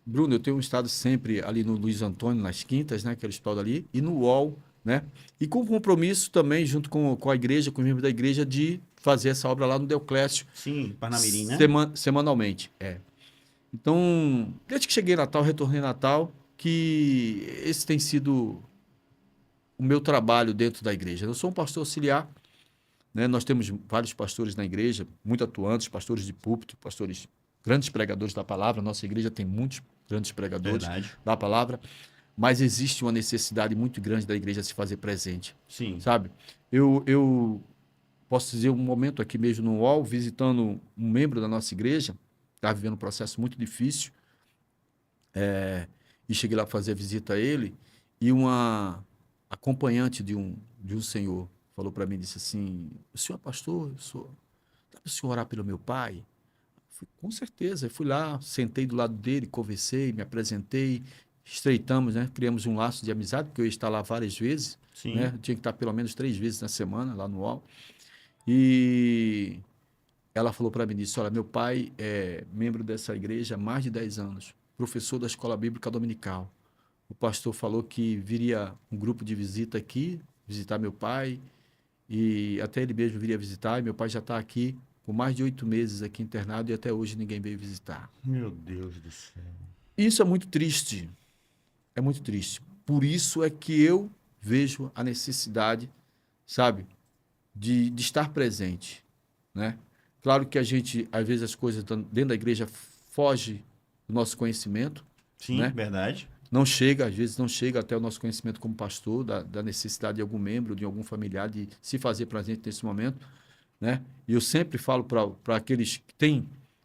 Bruno, eu tenho estado sempre ali no Luiz Antônio, nas Quintas, né, aquele hospital dali, e no UOL, né? E com compromisso também, junto com a igreja, com os membros da igreja, de fazer essa obra lá no Deoclésio. Sim, Parnamirim, né? Semanalmente, é. Então, desde que cheguei em Natal, retornei a Natal, que esse tem sido o meu trabalho dentro da igreja. Eu sou um pastor auxiliar, né? Nós temos vários pastores na igreja, muito atuantes, pastores de púlpito, pastores, grandes pregadores da palavra. Nossa igreja tem muitos grandes pregadores da palavra, mas existe uma necessidade muito grande da igreja se fazer presente. Sim. Sabe? Eu posso dizer um momento aqui mesmo no UOL, visitando um membro da nossa igreja, estava vivendo um processo muito difícil, e cheguei lá fazer a visita a ele, e uma acompanhante de um senhor falou para mim, disse assim, o senhor é pastor? Eu sou. Dá para o senhor orar pelo meu pai? Eu fui, com certeza. Eu fui lá, sentei do lado dele, conversei, me apresentei, estreitamos, né? Criamos um laço de amizade, porque eu ia estar lá várias vezes. Sim. Né? Eu tinha que estar pelo menos 3 vezes na semana, lá no UOL. E ela falou para mim, disse, olha, meu pai é membro dessa igreja há mais de 10 anos, professor da Escola Bíblica Dominical. O pastor falou que viria um grupo de visita aqui, visitar meu pai, e até ele mesmo viria visitar, e meu pai já está aqui com mais de 8 meses aqui internado e até hoje ninguém veio visitar. Meu Deus do céu. Isso é muito triste, é muito triste. Por isso é que eu vejo a necessidade, sabe, de estar presente, né? Claro que a gente, às vezes, as coisas dentro da igreja fogem do nosso conhecimento, Sim, né? verdade. Não chega, às vezes não chega até o nosso conhecimento como pastor, da necessidade de algum membro, de algum familiar, de se fazer presente nesse momento, né? E eu sempre falo para aqueles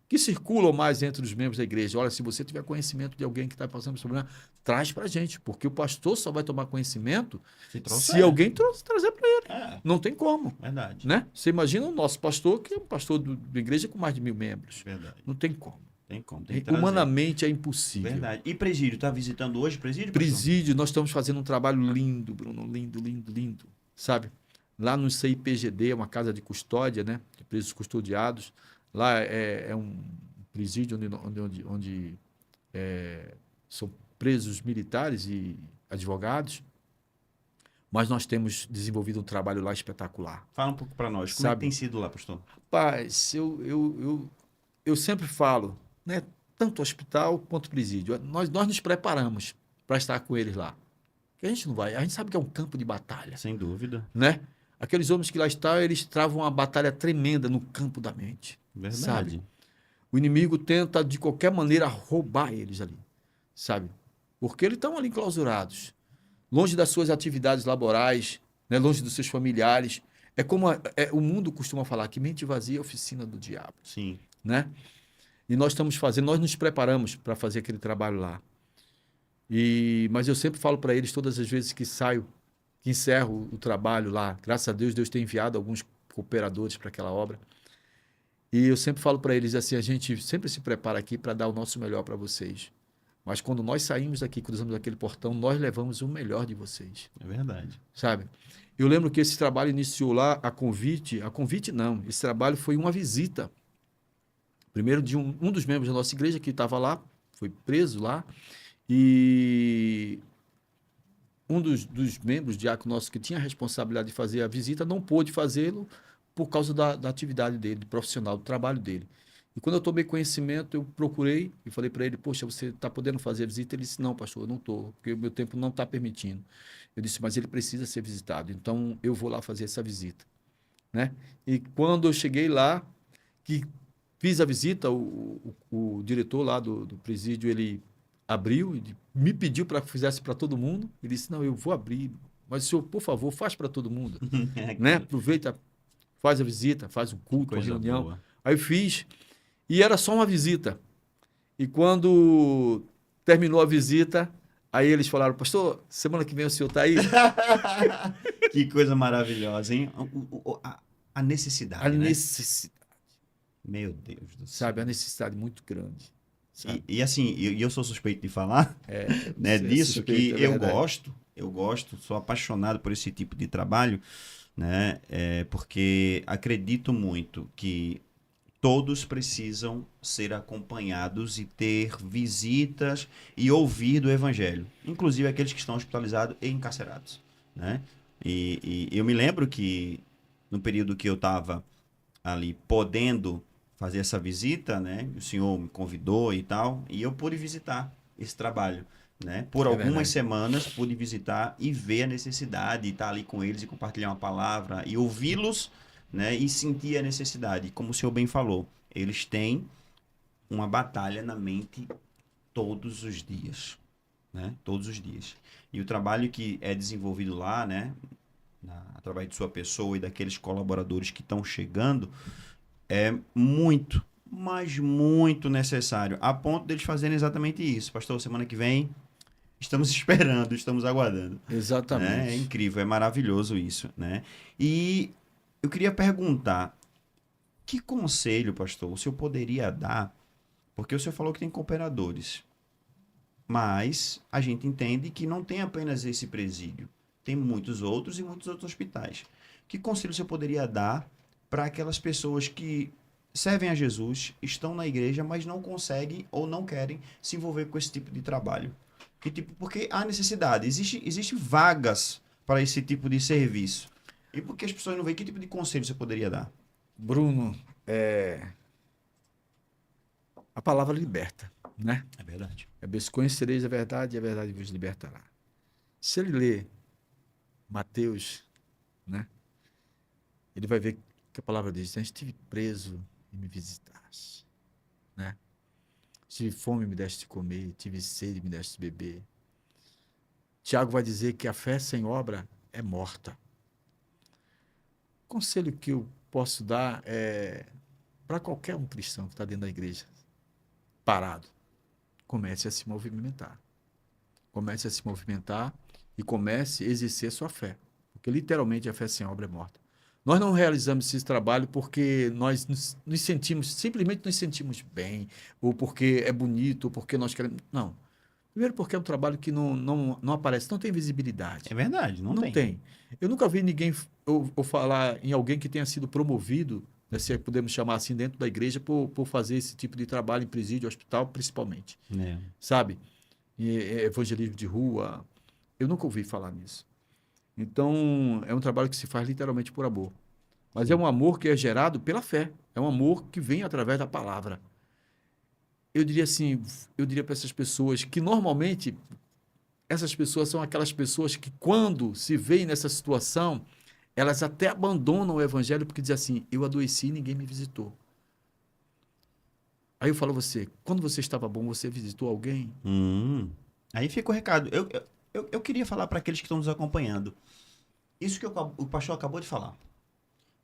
que circulam mais entre os membros da igreja, olha, se você tiver conhecimento de alguém que está passando por esse problema, traz para a gente, porque o pastor só vai tomar conhecimento se alguém trazer para ele. É, Não tem como, verdade. né? Você imagina o nosso pastor, que é um pastor da igreja com mais de 1.000 membros. Verdade. Não tem como. Tem como, tem que trazer. Humanamente é impossível. Verdade. E presídio, está visitando hoje presídio, pastor? Presídio, nós estamos fazendo um trabalho lindo, Bruno, lindo, lindo, lindo, sabe? Lá no CIPGD, uma casa de custódia, né? De presos custodiados. Lá é um presídio onde são presos militares e advogados, mas nós temos desenvolvido um trabalho lá espetacular. Fala um pouco para nós, como é que tem sido lá, pastor? Rapaz, eu sempre falo, né? Tanto hospital quanto presídio, nós nos preparamos para estar com eles lá. Porque a gente não vai, a gente sabe que é um campo de batalha, Sem dúvida. né? Aqueles homens que lá estão, eles travam uma batalha tremenda no campo da mente. Verdade. Sabe? O inimigo tenta, de qualquer maneira, roubar eles ali, sabe? Porque eles estão ali enclausurados, longe das suas atividades laborais, né? Longe dos seus familiares. É como o mundo costuma falar, que mente vazia é a oficina do diabo, Sim. né? E nós estamos fazendo, nós nos preparamos para fazer aquele trabalho lá. Mas eu sempre falo para eles, todas as vezes que saio, que encerro o trabalho lá, graças a Deus, Deus tem enviado alguns cooperadores para aquela obra. E eu sempre falo para eles assim, a gente sempre se prepara aqui para dar o nosso melhor para vocês. Mas quando nós saímos daqui, cruzamos aquele portão, nós levamos o melhor de vocês. É verdade. Sabe? Eu lembro que esse trabalho iniciou lá, a convite não, esse trabalho foi uma visita. Primeiro de um dos membros da nossa igreja que estava lá, foi preso lá, e um dos membros, diácono nosso, que tinha a responsabilidade de fazer a visita, não pôde fazê-lo por causa da atividade dele, profissional, do trabalho dele. E quando eu tomei conhecimento, eu procurei e falei para ele, poxa, você está podendo fazer a visita? Ele disse, não, pastor, eu não estou, porque o meu tempo não está permitindo. Eu disse, mas ele precisa ser visitado, então eu vou lá fazer essa visita, né? E quando eu cheguei lá, que fiz a visita, o diretor lá do presídio, ele abriu, me pediu para que fizesse para todo mundo. Ele disse, não, eu vou abrir, mas o senhor, por favor, faz para todo mundo. Né? Aproveita, faz a visita, faz um culto, uma reunião. Boa. Aí eu fiz, e era só uma visita. E quando terminou a visita, aí eles falaram, pastor, semana que vem o senhor está aí? Que coisa maravilhosa, hein? A necessidade, A né? necessidade. Meu Deus do céu. Sabe, a necessidade muito grande. E assim, eu sou suspeito de falar, né, disso, suspeito, que eu gosto, sou apaixonado por esse tipo de trabalho, né, porque acredito muito que todos precisam ser acompanhados e ter visitas e ouvir do evangelho, inclusive aqueles que estão hospitalizados e encarcerados, né? E eu me lembro que no período que eu estava ali podendo fazer essa visita, né? O senhor me convidou e tal, e eu pude visitar esse trabalho, né? Por algumas semanas pude visitar e ver a necessidade, e estar ali com eles e compartilhar uma palavra e ouvi-los, né? E sentir a necessidade. Como o senhor bem falou, eles têm uma batalha na mente todos os dias, né? Todos os dias. E o trabalho que é desenvolvido lá, né? Através de sua pessoa e daqueles colaboradores que estão chegando, é muito, mas muito necessário, a ponto deles fazerem exatamente isso. Pastor, semana que vem, estamos esperando, estamos aguardando. Exatamente. Né? É incrível, é maravilhoso isso, né? E eu queria perguntar, que conselho, pastor, o senhor poderia dar? Porque o senhor falou que tem cooperadores, mas a gente entende que não tem apenas esse presídio, tem muitos outros e muitos outros hospitais. Que conselho o senhor poderia dar para aquelas pessoas que servem a Jesus, estão na igreja, mas não conseguem ou não querem se envolver com esse tipo de trabalho? Porque há necessidade, existe vagas para esse tipo de serviço. E por que as pessoas não veem? Que tipo de conselho você poderia dar? Bruno, a palavra liberta, né? É verdade. Conhecereis a verdade e a verdade vos libertará. Se ele lê Mateus, né? Ele vai ver que a palavra diz: estive preso e me visitaste, né? Tive fome e me deste de comer, tive sede e me deste de beber. Tiago vai dizer que a fé sem obra é morta. O conselho que eu posso dar é para qualquer um cristão que está dentro da igreja, parado, comece a se movimentar. Comece a se movimentar e comece a exercer sua fé. Porque literalmente a fé sem obra é morta. Nós não realizamos esse trabalho porque nós nos sentimos, simplesmente nos sentimos bem, ou porque é bonito, ou porque nós queremos. Não. Primeiro porque é um trabalho que não aparece, não tem visibilidade. É verdade, não tem. Eu nunca vi ninguém ou falar em alguém que tenha sido promovido, né, se podemos chamar assim, dentro da igreja, por fazer esse tipo de trabalho em presídio, hospital, principalmente. É. Sabe? Evangelismo de rua. Eu nunca ouvi falar nisso. Então, é um trabalho que se faz literalmente por amor. Mas é um amor que é gerado pela fé. É um amor que vem através da palavra. Eu diria assim, para essas pessoas que normalmente, essas pessoas são aquelas pessoas que quando se veem nessa situação, elas até abandonam o evangelho porque dizem assim: eu adoeci e ninguém me visitou. Aí eu falo a você, quando você estava bom, você visitou alguém? Aí fica o recado. Eu queria falar para aqueles que estão nos acompanhando. Isso que o pastor acabou de falar.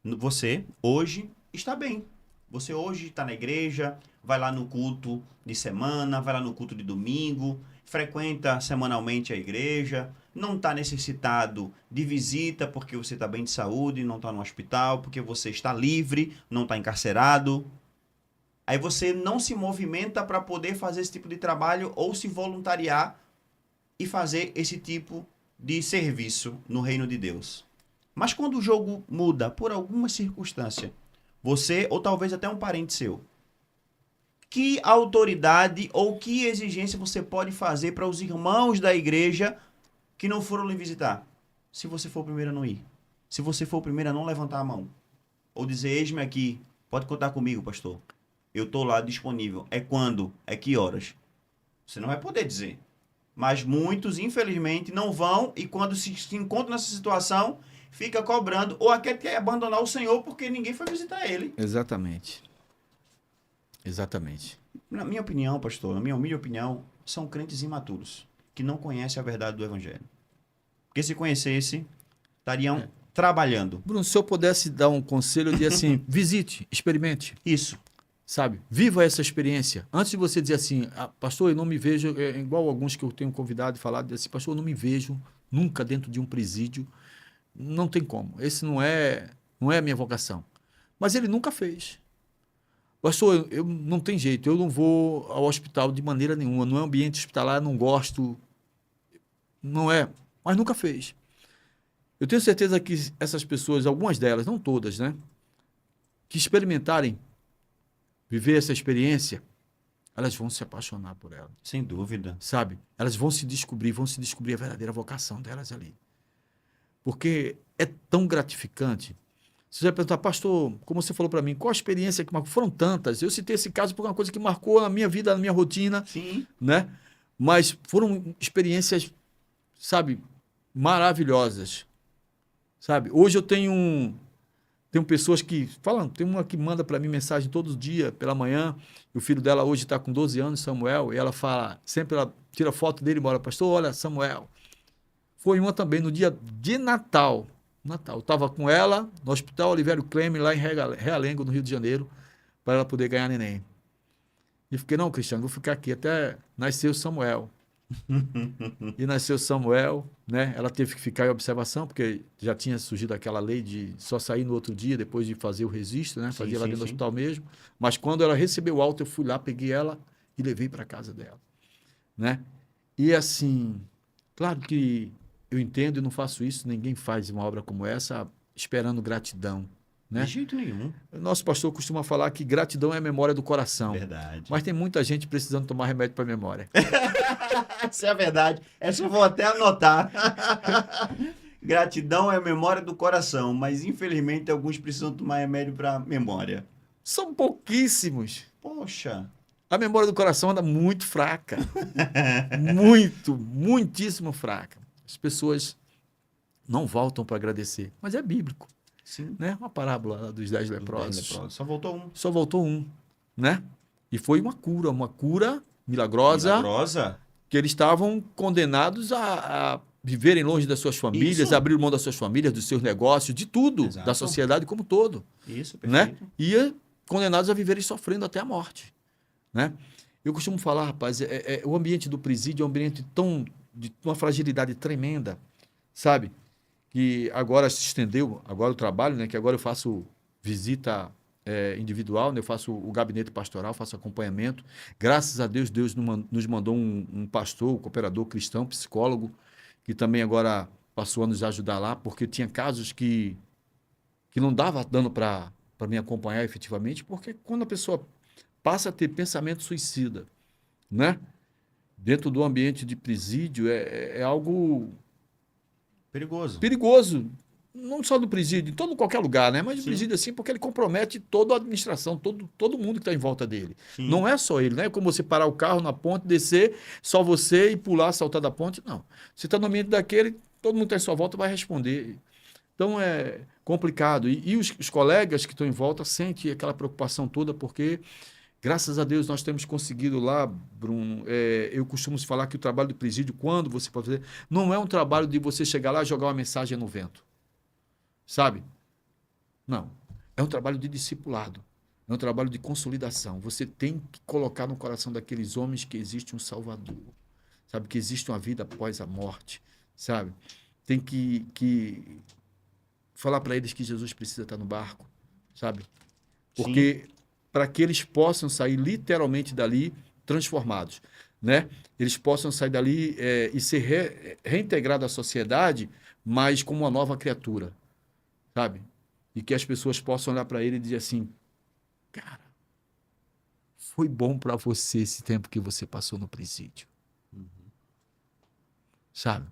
Você, hoje, está bem. Você hoje está na igreja, vai lá no culto de semana, vai lá no culto de domingo, frequenta semanalmente a igreja, não está necessitado de visita porque você está bem de saúde, não está no hospital, porque você está livre, não está encarcerado. Aí você não se movimenta para poder fazer esse tipo de trabalho ou se voluntariar e fazer esse tipo de serviço no reino de Deus. Mas quando o jogo muda por alguma circunstância, você ou talvez até um parente seu, que autoridade ou que exigência você pode fazer para os irmãos da igreja que não foram lhe visitar? Se você for o primeiro a não ir. Se você for o primeiro a não levantar a mão. Ou dizer: eis-me aqui, pode contar comigo, pastor. Eu estou lá disponível. É quando? É que horas? Você não vai poder dizer. Mas muitos, infelizmente, não vão e quando se encontram nessa situação, fica cobrando ou até quer abandonar o Senhor porque ninguém foi visitar ele. Exatamente. Exatamente. Na minha opinião, pastor, na minha humilde opinião, são crentes imaturos, que não conhecem a verdade do Evangelho. Porque se conhecesse, estariam trabalhando. Bruno, se eu pudesse dar um conselho, eu diria assim: visite, experimente. Isso. Sabe? Viva essa experiência. Antes de você dizer assim: pastor, eu não me vejo, igual alguns que eu tenho convidado e falado, assim: pastor, eu não me vejo nunca dentro de um presídio. Não tem como. Esse não é a minha vocação. Mas ele nunca fez. Pastor, eu não tem jeito, eu não vou ao hospital de maneira nenhuma, não é um ambiente hospitalar, não gosto, não é, mas nunca fez. Eu tenho certeza que essas pessoas, algumas delas, não todas, né, que experimentarem viver essa experiência, elas vão se apaixonar por ela. Sem dúvida. Sabe? Elas vão se descobrir a verdadeira vocação delas ali. Porque é tão gratificante. Você vai perguntar: pastor, como você falou para mim, qual a experiência que marcou? Foram tantas. Eu citei esse caso porque é uma coisa que marcou na minha vida, na minha rotina. Sim. Né? Mas foram experiências, sabe, maravilhosas. Sabe? Hoje eu tenho pessoas que falam, tem uma que manda para mim mensagem todo dia, pela manhã. E o filho dela hoje está com 12 anos, Samuel, e ela fala, sempre ela tira foto dele e bora: pastor, olha, Samuel. Foi uma também no dia de Natal. Eu estava com ela no Hospital Olivério Cleme, lá em Realengo, no Rio de Janeiro, para ela poder ganhar neném. E fiquei: não, Cristiano, vou ficar aqui até nascer o Samuel. E nasceu Samuel, né? Ela teve que ficar em observação, porque já tinha surgido aquela lei de só sair no outro dia, depois de fazer o registro, né? Fazia lá dentro do hospital mesmo. Mas quando ela recebeu o alta, eu fui lá, peguei ela e levei para casa dela, né? E assim, claro que eu entendo e não faço isso, ninguém faz uma obra como essa esperando gratidão, né? De jeito nenhum. O nosso pastor costuma falar que gratidão é a memória do coração. Verdade. Mas tem muita gente precisando tomar remédio para memória. Essa é a verdade. Essa eu vou até anotar. Gratidão é a memória do coração, mas infelizmente alguns precisam tomar remédio para memória. São pouquíssimos. Poxa. A memória do coração anda muito fraca. Muitíssimo fraca. As pessoas não voltam para agradecer, mas é bíblico. Sim. Né? Uma parábola lá dos 10 leprosos. Só voltou um. Só voltou um, né? E foi uma cura milagrosa. Que eles estavam condenados a viverem longe das suas famílias, abrir mão das suas famílias, dos seus negócios, de tudo, exato, da sociedade como um todo. Isso, perfeito. Né? E condenados a viverem sofrendo até a morte. Né? Eu costumo falar, rapaz, o ambiente do presídio é um ambiente de uma fragilidade tremenda, sabe? Que agora se estendeu, agora o trabalho, né? Que agora eu faço visita individual, né? Eu faço o gabinete pastoral, faço acompanhamento. Graças a Deus, Deus nos mandou um pastor, um cooperador cristão, psicólogo, que também agora passou a nos ajudar lá, porque tinha casos que não dava dando para me acompanhar efetivamente, porque quando a pessoa passa a ter pensamento suicida, né? Dentro do ambiente de presídio, é algo perigoso. Não só no presídio, em qualquer lugar, né? Mas no presídio, assim, porque ele compromete toda a administração, todo mundo que está em volta dele. Sim. Não é só ele, não é como você parar o carro na ponte, descer, só você e pular, saltar da ponte, não. Você está no ambiente daquele, todo mundo que está em sua volta vai responder. Então, é complicado. E os colegas que estão em volta sentem aquela preocupação toda, porque, graças a Deus, nós temos conseguido lá, Bruno, eu costumo falar que o trabalho do presídio, quando você pode fazer, não é um trabalho de você chegar lá e jogar uma mensagem no vento. Sabe? Não. É um trabalho de discipulado. É um trabalho de consolidação. Você tem que colocar no coração daqueles homens que existe um Salvador. Sabe? Que existe uma vida após a morte. Sabe? Tem que falar para eles que Jesus precisa estar no barco. Sabe? Porque para que eles possam sair literalmente dali transformados. Né? Eles possam sair dali e ser reintegrados à sociedade, mas como uma nova criatura. Sabe? E que as pessoas possam olhar para ele e dizer assim, cara, foi bom para você esse tempo que você passou no presídio. Uhum. Sabe?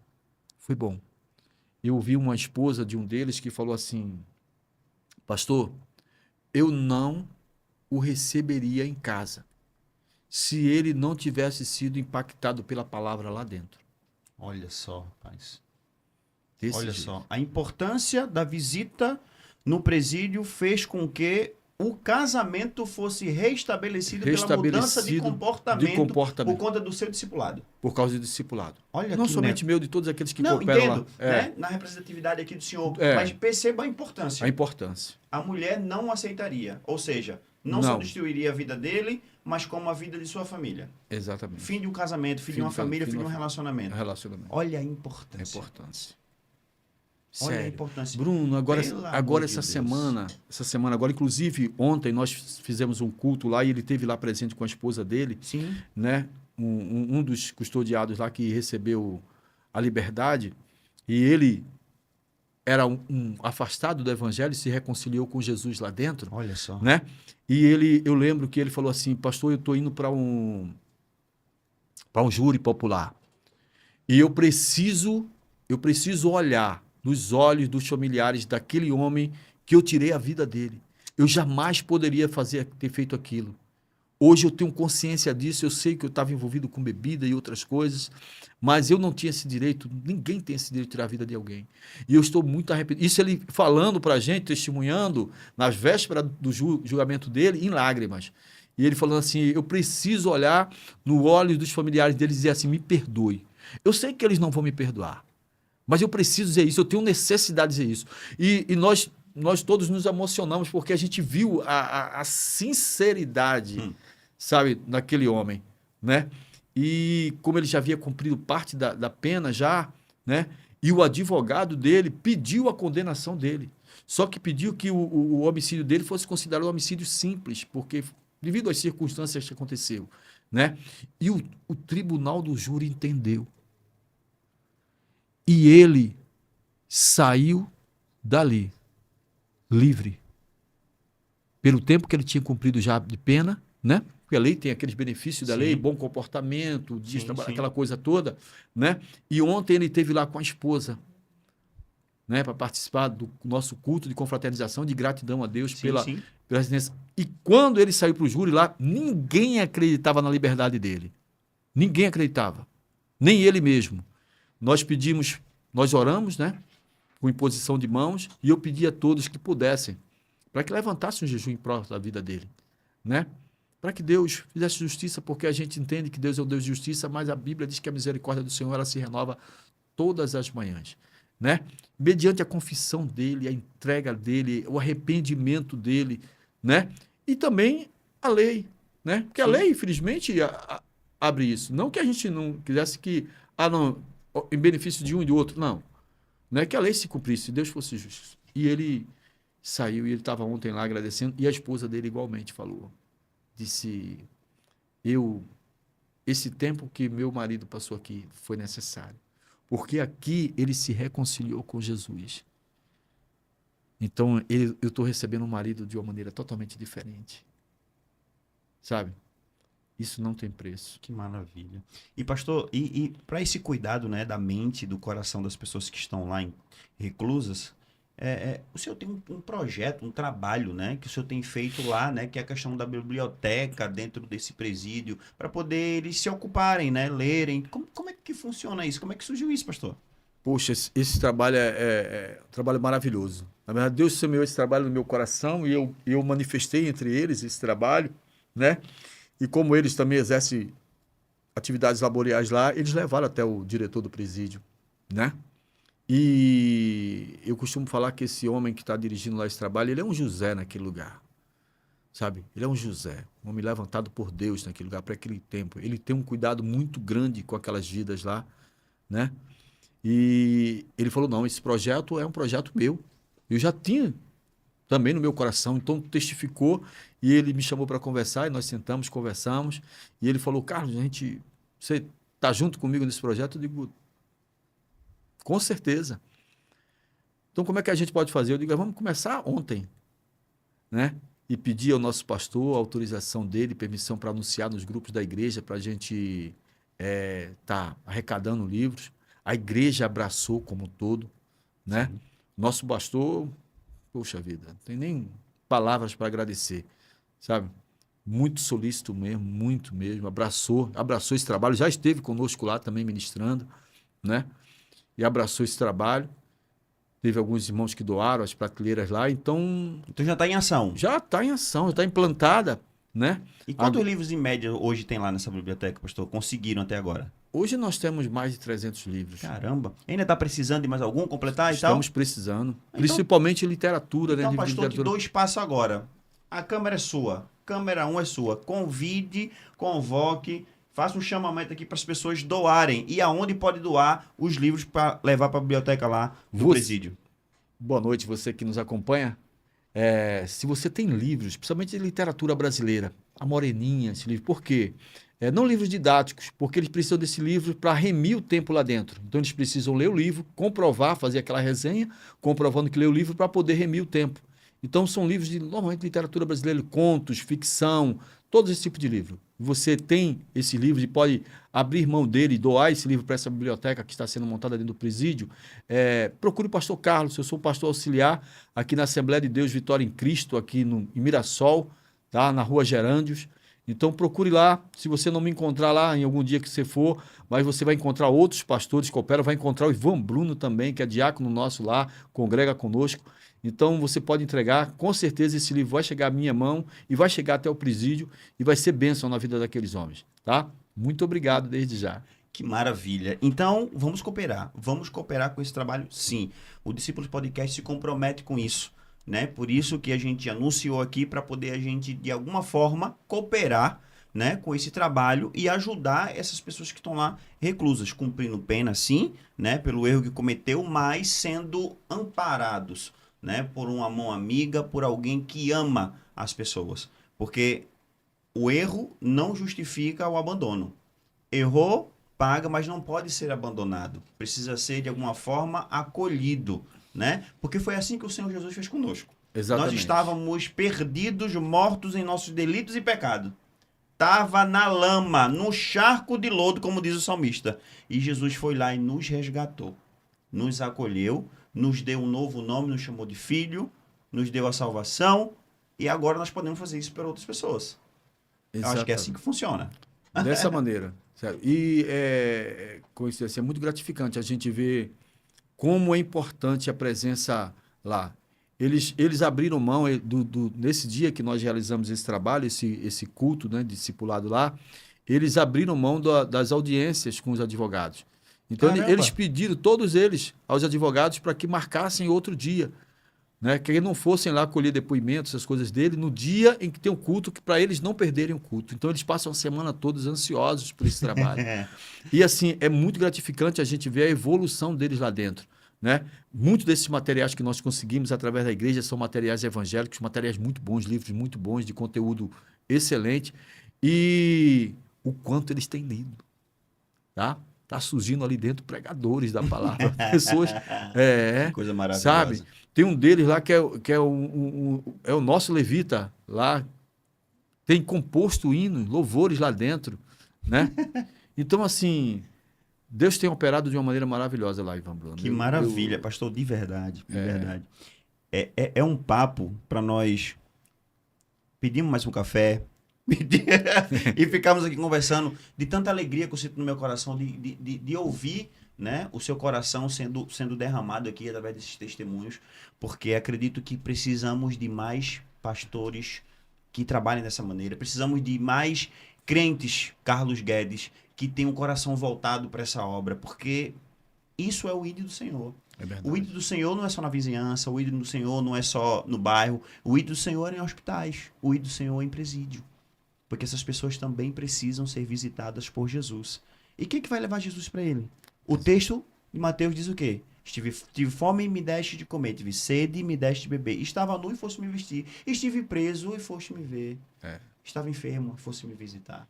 Foi bom. Eu ouvi uma esposa de um deles que falou assim, pastor, eu não o receberia em casa se ele não tivesse sido impactado pela palavra lá dentro. Olha só, rapaz. Olha só, a importância da visita no presídio fez com que o casamento fosse restabelecido pela mudança de comportamento por conta do seu discipulado. Por causa do discipulado. Olha não somente meu, de todos aqueles que cooperam entendo, lá. Né? Na representatividade aqui do senhor. Mas perceba a importância. A importância. A mulher não aceitaria, ou seja, não só destruiria a vida dele, mas como a vida de sua família. Exatamente. Fim de um casamento, fim de uma família, fim de um relacionamento. Olha a importância. Olha a importância. Bruno, agora essa semana, agora, inclusive, ontem nós fizemos um culto lá e ele esteve lá presente com a esposa dele. Sim. Né? Um dos custodiados lá que recebeu a liberdade, e ele era um afastado do evangelho e se reconciliou com Jesus lá dentro. Olha só. Né? E eu lembro que ele falou assim, pastor, eu estou indo para um júri popular. E eu preciso olhar nos olhos dos familiares daquele homem que eu tirei a vida dele. Eu jamais poderia ter feito aquilo. Hoje eu tenho consciência disso, eu sei que eu estava envolvido com bebida e outras coisas, mas eu não tinha esse direito, ninguém tem esse direito de tirar a vida de alguém. E eu estou muito arrependido. Isso ele falando para a gente, testemunhando, nas vésperas do julgamento dele, em lágrimas. E ele falando assim, eu preciso olhar no olho dos familiares deles e dizer assim, me perdoe. Eu sei que eles não vão me perdoar, mas eu preciso dizer isso, eu tenho necessidade de dizer isso. E nós todos nos emocionamos porque a gente viu a sinceridade, sabe, naquele homem, né? E como ele já havia cumprido parte da pena já, né? E o advogado dele pediu a condenação dele. Só que pediu que o homicídio dele fosse considerado um homicídio simples, porque devido às circunstâncias que aconteceu, né? E o tribunal do júri entendeu. E ele saiu dali livre. Pelo tempo que ele tinha cumprido já de pena, né? Porque a lei tem aqueles benefícios da lei, bom comportamento, aquela coisa toda, né? E ontem ele esteve lá com a esposa, né, para participar do nosso culto de confraternização, de gratidão a Deus Sim, pela sim. residência. E quando ele saiu para o júri lá, ninguém acreditava na liberdade dele. Ninguém acreditava. Nem ele mesmo. Nós pedimos, nós oramos, né, com imposição de mãos, e eu pedi a todos que pudessem, para que levantassem um jejum em prol da vida dele, né? Para que Deus fizesse justiça, porque a gente entende que Deus é o Deus de justiça, mas a Bíblia diz que a misericórdia do Senhor ela se renova todas as manhãs, né? Mediante a confissão dele, a entrega dele, o arrependimento dele, né? E também a lei, né? Porque a Sim. lei, infelizmente, abre isso. Não que a gente não quisesse que, não, em benefício de um e do outro, não. Não é que a lei se cumprisse, se Deus fosse justo. E ele saiu e ele estava ontem lá agradecendo, e a esposa dele igualmente falou. Disse, esse tempo que meu marido passou aqui foi necessário. Porque aqui ele se reconciliou com Jesus. Então, eu estou recebendo um marido de uma maneira totalmente diferente. Sabe? Isso não tem preço. Que maravilha. E pastor, e para esse cuidado, né, da mente, do coração das pessoas que estão lá reclusas, o senhor tem um projeto, um trabalho, né, que o senhor tem feito lá, né, que é a questão da biblioteca dentro desse presídio, para poder eles se ocuparem, né, lerem. Como é que funciona isso? Como é que surgiu isso, pastor? Poxa, esse trabalho é um trabalho maravilhoso. Na verdade, Deus semeou esse trabalho no meu coração e eu manifestei entre eles esse trabalho, né? E como eles também exercem atividades laboriais lá, eles levaram até o diretor do presídio, né? E eu costumo falar que esse homem que está dirigindo lá esse trabalho, ele é um José naquele lugar, sabe? Ele é um José, um homem levantado por Deus naquele lugar, para aquele tempo. Ele tem um cuidado muito grande com aquelas vidas lá, né? E ele falou, não, esse projeto é um projeto meu. Eu já tinha também no meu coração, então testificou, e ele me chamou para conversar, e nós sentamos, conversamos, e ele falou, Carlos, você está junto comigo nesse projeto? Eu digo, com certeza. Então, como é que a gente pode fazer? Eu digo, vamos começar ontem, né? E pedir ao nosso pastor a autorização dele, permissão para anunciar nos grupos da igreja, para a gente tá arrecadando livros. A igreja abraçou como um todo, né? Sim. Nosso pastor, poxa vida, não tem nem palavras para agradecer, sabe? Muito solícito mesmo, muito mesmo. Abraçou esse trabalho, já esteve conosco lá também ministrando, né? E abraçou esse trabalho. Teve alguns irmãos que doaram as prateleiras lá, então Então já está em ação. já está em ação, já está implantada, né? E quantos livros em média hoje tem lá nessa biblioteca, pastor? Conseguiram até agora? Hoje nós temos mais de 300 livros. Caramba. Ainda está precisando de mais algum completar e tal? Estamos precisando, Então- principalmente literatura, né? Então, Livro de pastor, te literatura. dou espaço agora. A câmera é sua. Câmera 1 é sua. Convide, convoque, faça um chamamento aqui para as pessoas doarem. E aonde pode doar os livros para levar para a biblioteca lá do Você- presídio? Boa noite, você que nos acompanha. Se você tem livros, principalmente de literatura brasileira, A Moreninha, esse livro, por quê? Não livros didáticos, porque eles precisam desse livro para remir o tempo lá dentro. Então, eles precisam ler o livro, comprovar, fazer aquela resenha, comprovando que leu o livro para poder remir o tempo. Então, são livros de, normalmente, literatura brasileira, contos, ficção, todo esse tipo de livro. Você tem esse livro e pode abrir mão dele e doar esse livro para essa biblioteca que está sendo montada dentro do presídio. Procure o pastor Carlos, eu sou pastor auxiliar aqui na Assembleia de Deus Vitória em Cristo, aqui em Mirassol, tá? Na Rua Gerândios. Então procure lá, se você não me encontrar lá em algum dia que você for, mas você vai encontrar outros pastores que operam, vai encontrar o Ivan Bruno também, que é diácono nosso lá, congrega conosco. Então você pode entregar, com certeza esse livro vai chegar à minha mão e vai chegar até o presídio e vai ser bênção na vida daqueles homens, tá? Muito obrigado desde já. Que maravilha. Então, vamos cooperar. Vamos cooperar com esse trabalho, sim. O Discípulos Podcast se compromete com isso, né? Por isso que a gente anunciou aqui para poder a gente, de alguma forma, cooperar, né, com esse trabalho e ajudar essas pessoas que estão lá reclusas, cumprindo pena, sim, né, pelo erro que cometeu, mas sendo amparados, né, por uma mão amiga, por alguém que ama as pessoas. Porque o erro não justifica o abandono. Errou, paga, mas não pode ser abandonado. Precisa ser, de alguma forma, acolhido, né? Porque foi assim que o Senhor Jesus fez conosco. Exatamente. Nós estávamos perdidos, mortos em nossos delitos e pecados. Estava na lama, no charco de lodo, como diz o salmista. E Jesus foi lá e nos resgatou. nos acolheu, nos deu um novo nome, nos chamou de filho, nos deu a salvação, e agora nós podemos fazer isso para outras pessoas. Eu acho que é assim que funciona. Dessa maneira. Sério. E como eu disse, é muito gratificante a gente ver como é importante a presença lá. Eles abriram mão nesse dia que nós realizamos esse trabalho, esse culto, né, discipulado lá, eles abriram mão das audiências com os advogados. Então, eles pediram, todos eles, aos advogados para que marcassem outro dia, né, que eles não fossem lá colher depoimentos, essas coisas dele, no dia em que tem o culto, para eles não perderem o culto. Então, eles passam a semana todos ansiosos por esse trabalho. E, assim, é muito gratificante a gente ver a evolução deles lá dentro, né? Muitos desses materiais que nós conseguimos através da igreja são materiais evangélicos, materiais muito bons, livros muito bons, de conteúdo excelente. E o quanto eles têm lido, tá? Tá surgindo ali dentro pregadores da palavra, pessoas... Coisa maravilhosa. Sabe? Tem um deles lá que é o nosso levita lá, tem composto hinos, louvores lá dentro, né? Então, assim, Deus tem operado de uma maneira maravilhosa lá, Ivan Bruno. Que maravilha, pastor, de verdade, de verdade. É um papo para nós pedirmos mais um café e ficarmos aqui conversando de tanta alegria que eu sinto no meu coração de ouvir, né, o seu coração sendo derramado aqui através desses testemunhos, porque acredito que precisamos de mais pastores que trabalhem dessa maneira, precisamos de mais crentes, Carlos Guedes, que tenham o coração voltado para essa obra, porque isso é o ídolo do Senhor. O ídolo do Senhor não é só na vizinhança, o ídolo do Senhor não é só no bairro, o ídolo do Senhor é em hospitais, o ídolo do Senhor é em presídio, porque essas pessoas também precisam ser visitadas por Jesus. E quem que vai levar Jesus para ele? O texto de Mateus diz o quê? Tive fome e me deste de comer, tive sede e me deste de beber, estava nu e foste me vestir, estive preso e foste me ver, estava enfermo e foste me visitar.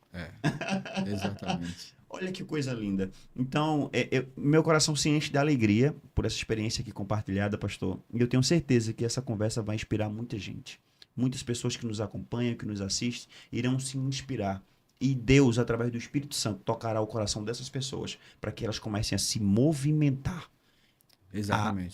Exatamente. Olha que coisa linda. Então, meu coração se enche de alegria por essa experiência aqui compartilhada, pastor, e eu tenho certeza que essa conversa vai inspirar muita gente. Muitas pessoas que nos acompanham, que nos assistem, irão se inspirar. E Deus, através do Espírito Santo, tocará o coração dessas pessoas para que elas comecem a se movimentar. Exatamente.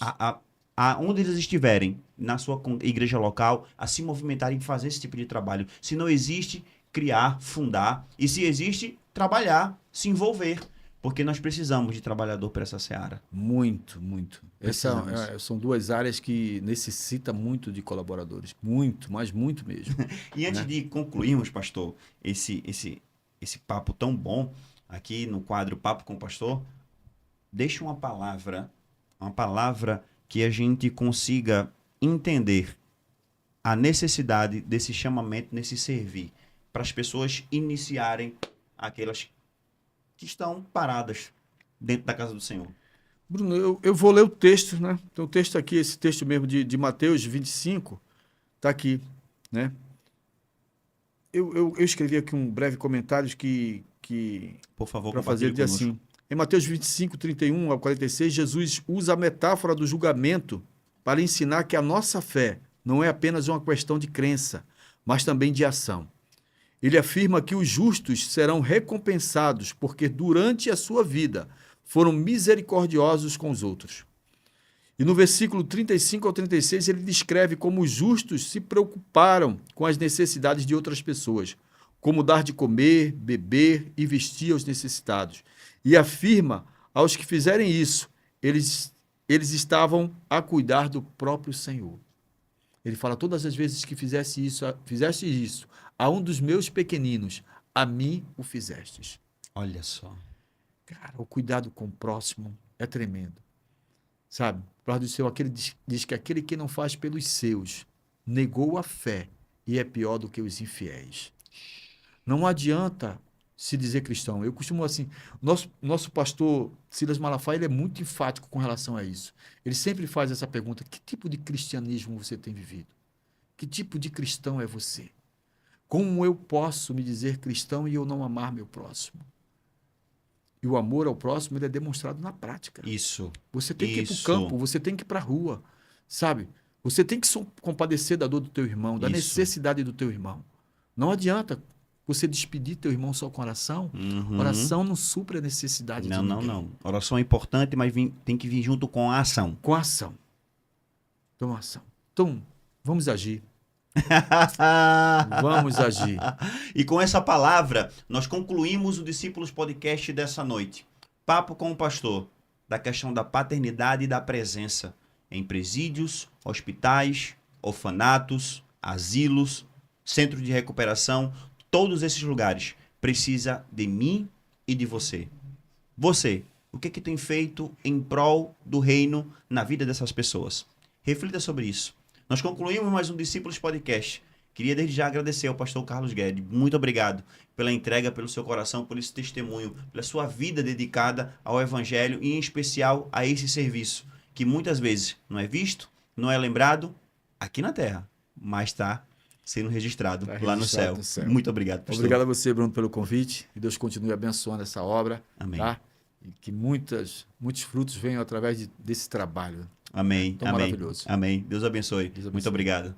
Onde eles estiverem, na sua igreja local, a se movimentarem e fazer esse tipo de trabalho. Se não existe, criar, fundar. E se existe, trabalhar, se envolver. Porque nós precisamos de trabalhador para essa seara. Muito, muito. São duas áreas que necessitam muito de colaboradores. Muito, mas muito mesmo. E antes de concluirmos, pastor, esse papo tão bom, aqui no quadro Papo com o Pastor, deixa uma palavra que a gente consiga entender a necessidade desse chamamento, nesse servir, para as pessoas iniciarem aquelas que estão paradas dentro da casa do Senhor. Bruno, eu vou ler o texto, né? Tem um texto aqui, esse texto mesmo de Mateus 25, está aqui, né? Eu escrevi aqui um breve comentário que por favor, para fazer de assim. Em Mateus 25, 31 ao 46, Jesus usa a metáfora do julgamento para ensinar que a nossa fé não é apenas uma questão de crença, mas também de ação. Ele afirma que os justos serão recompensados porque durante a sua vida foram misericordiosos com os outros. E no versículo 35 ao 36, ele descreve como os justos se preocuparam com as necessidades de outras pessoas, como dar de comer, beber e vestir aos necessitados. E afirma aos que fizerem isso, eles estavam a cuidar do próprio Senhor. Ele fala, todas as vezes que fizeste isso a um dos meus pequeninos, a mim o fizestes. Olha só. Cara, o cuidado com o próximo é tremendo. Sabe? A palavra do Senhor diz que aquele que não faz pelos seus negou a fé e é pior do que os infiéis. Não adianta se dizer cristão. Eu costumo assim, nosso pastor Silas Malafaia, ele é muito enfático com relação a isso. Ele sempre faz essa pergunta, que tipo de cristianismo você tem vivido? Que tipo de cristão é você? Como eu posso me dizer cristão e eu não amar meu próximo? E o amor ao próximo ele é demonstrado na prática. Isso. Você tem que ir para o campo, você tem que ir para a rua, sabe? Você tem que compadecer da dor do teu irmão, da necessidade do teu irmão. Não adianta Você despedir teu irmão só com oração? Oração não supre a necessidade de ninguém. Não. Oração é importante, mas tem que vir junto com a ação. Com ação. Então, ação. Então, vamos agir. Vamos agir. E com essa palavra, nós concluímos o Discípulos Podcast dessa noite. Papo com o pastor, da questão da paternidade e da presença em presídios, hospitais, orfanatos, asilos, centros de recuperação, todos esses lugares precisa de mim e de você. Você, o que tem feito em prol do reino na vida dessas pessoas? Reflita sobre isso. Nós concluímos mais um Discípulos Podcast. Queria desde já agradecer ao pastor Carlos Guedes. Muito obrigado pela entrega, pelo seu coração, por esse testemunho, pela sua vida dedicada ao Evangelho e, em especial, a esse serviço, que muitas vezes não é visto, não é lembrado aqui na Terra, mas está sendo registrado lá no céu. Muito obrigado, pastor. Obrigado a você, Bruno, pelo convite. Que Deus continue abençoando essa obra. Amém. Tá? E que muitos frutos venham através desse trabalho. Amém. Tão Amém. maravilhoso. Amém. Deus abençoe. Deus abençoe. Muito obrigado.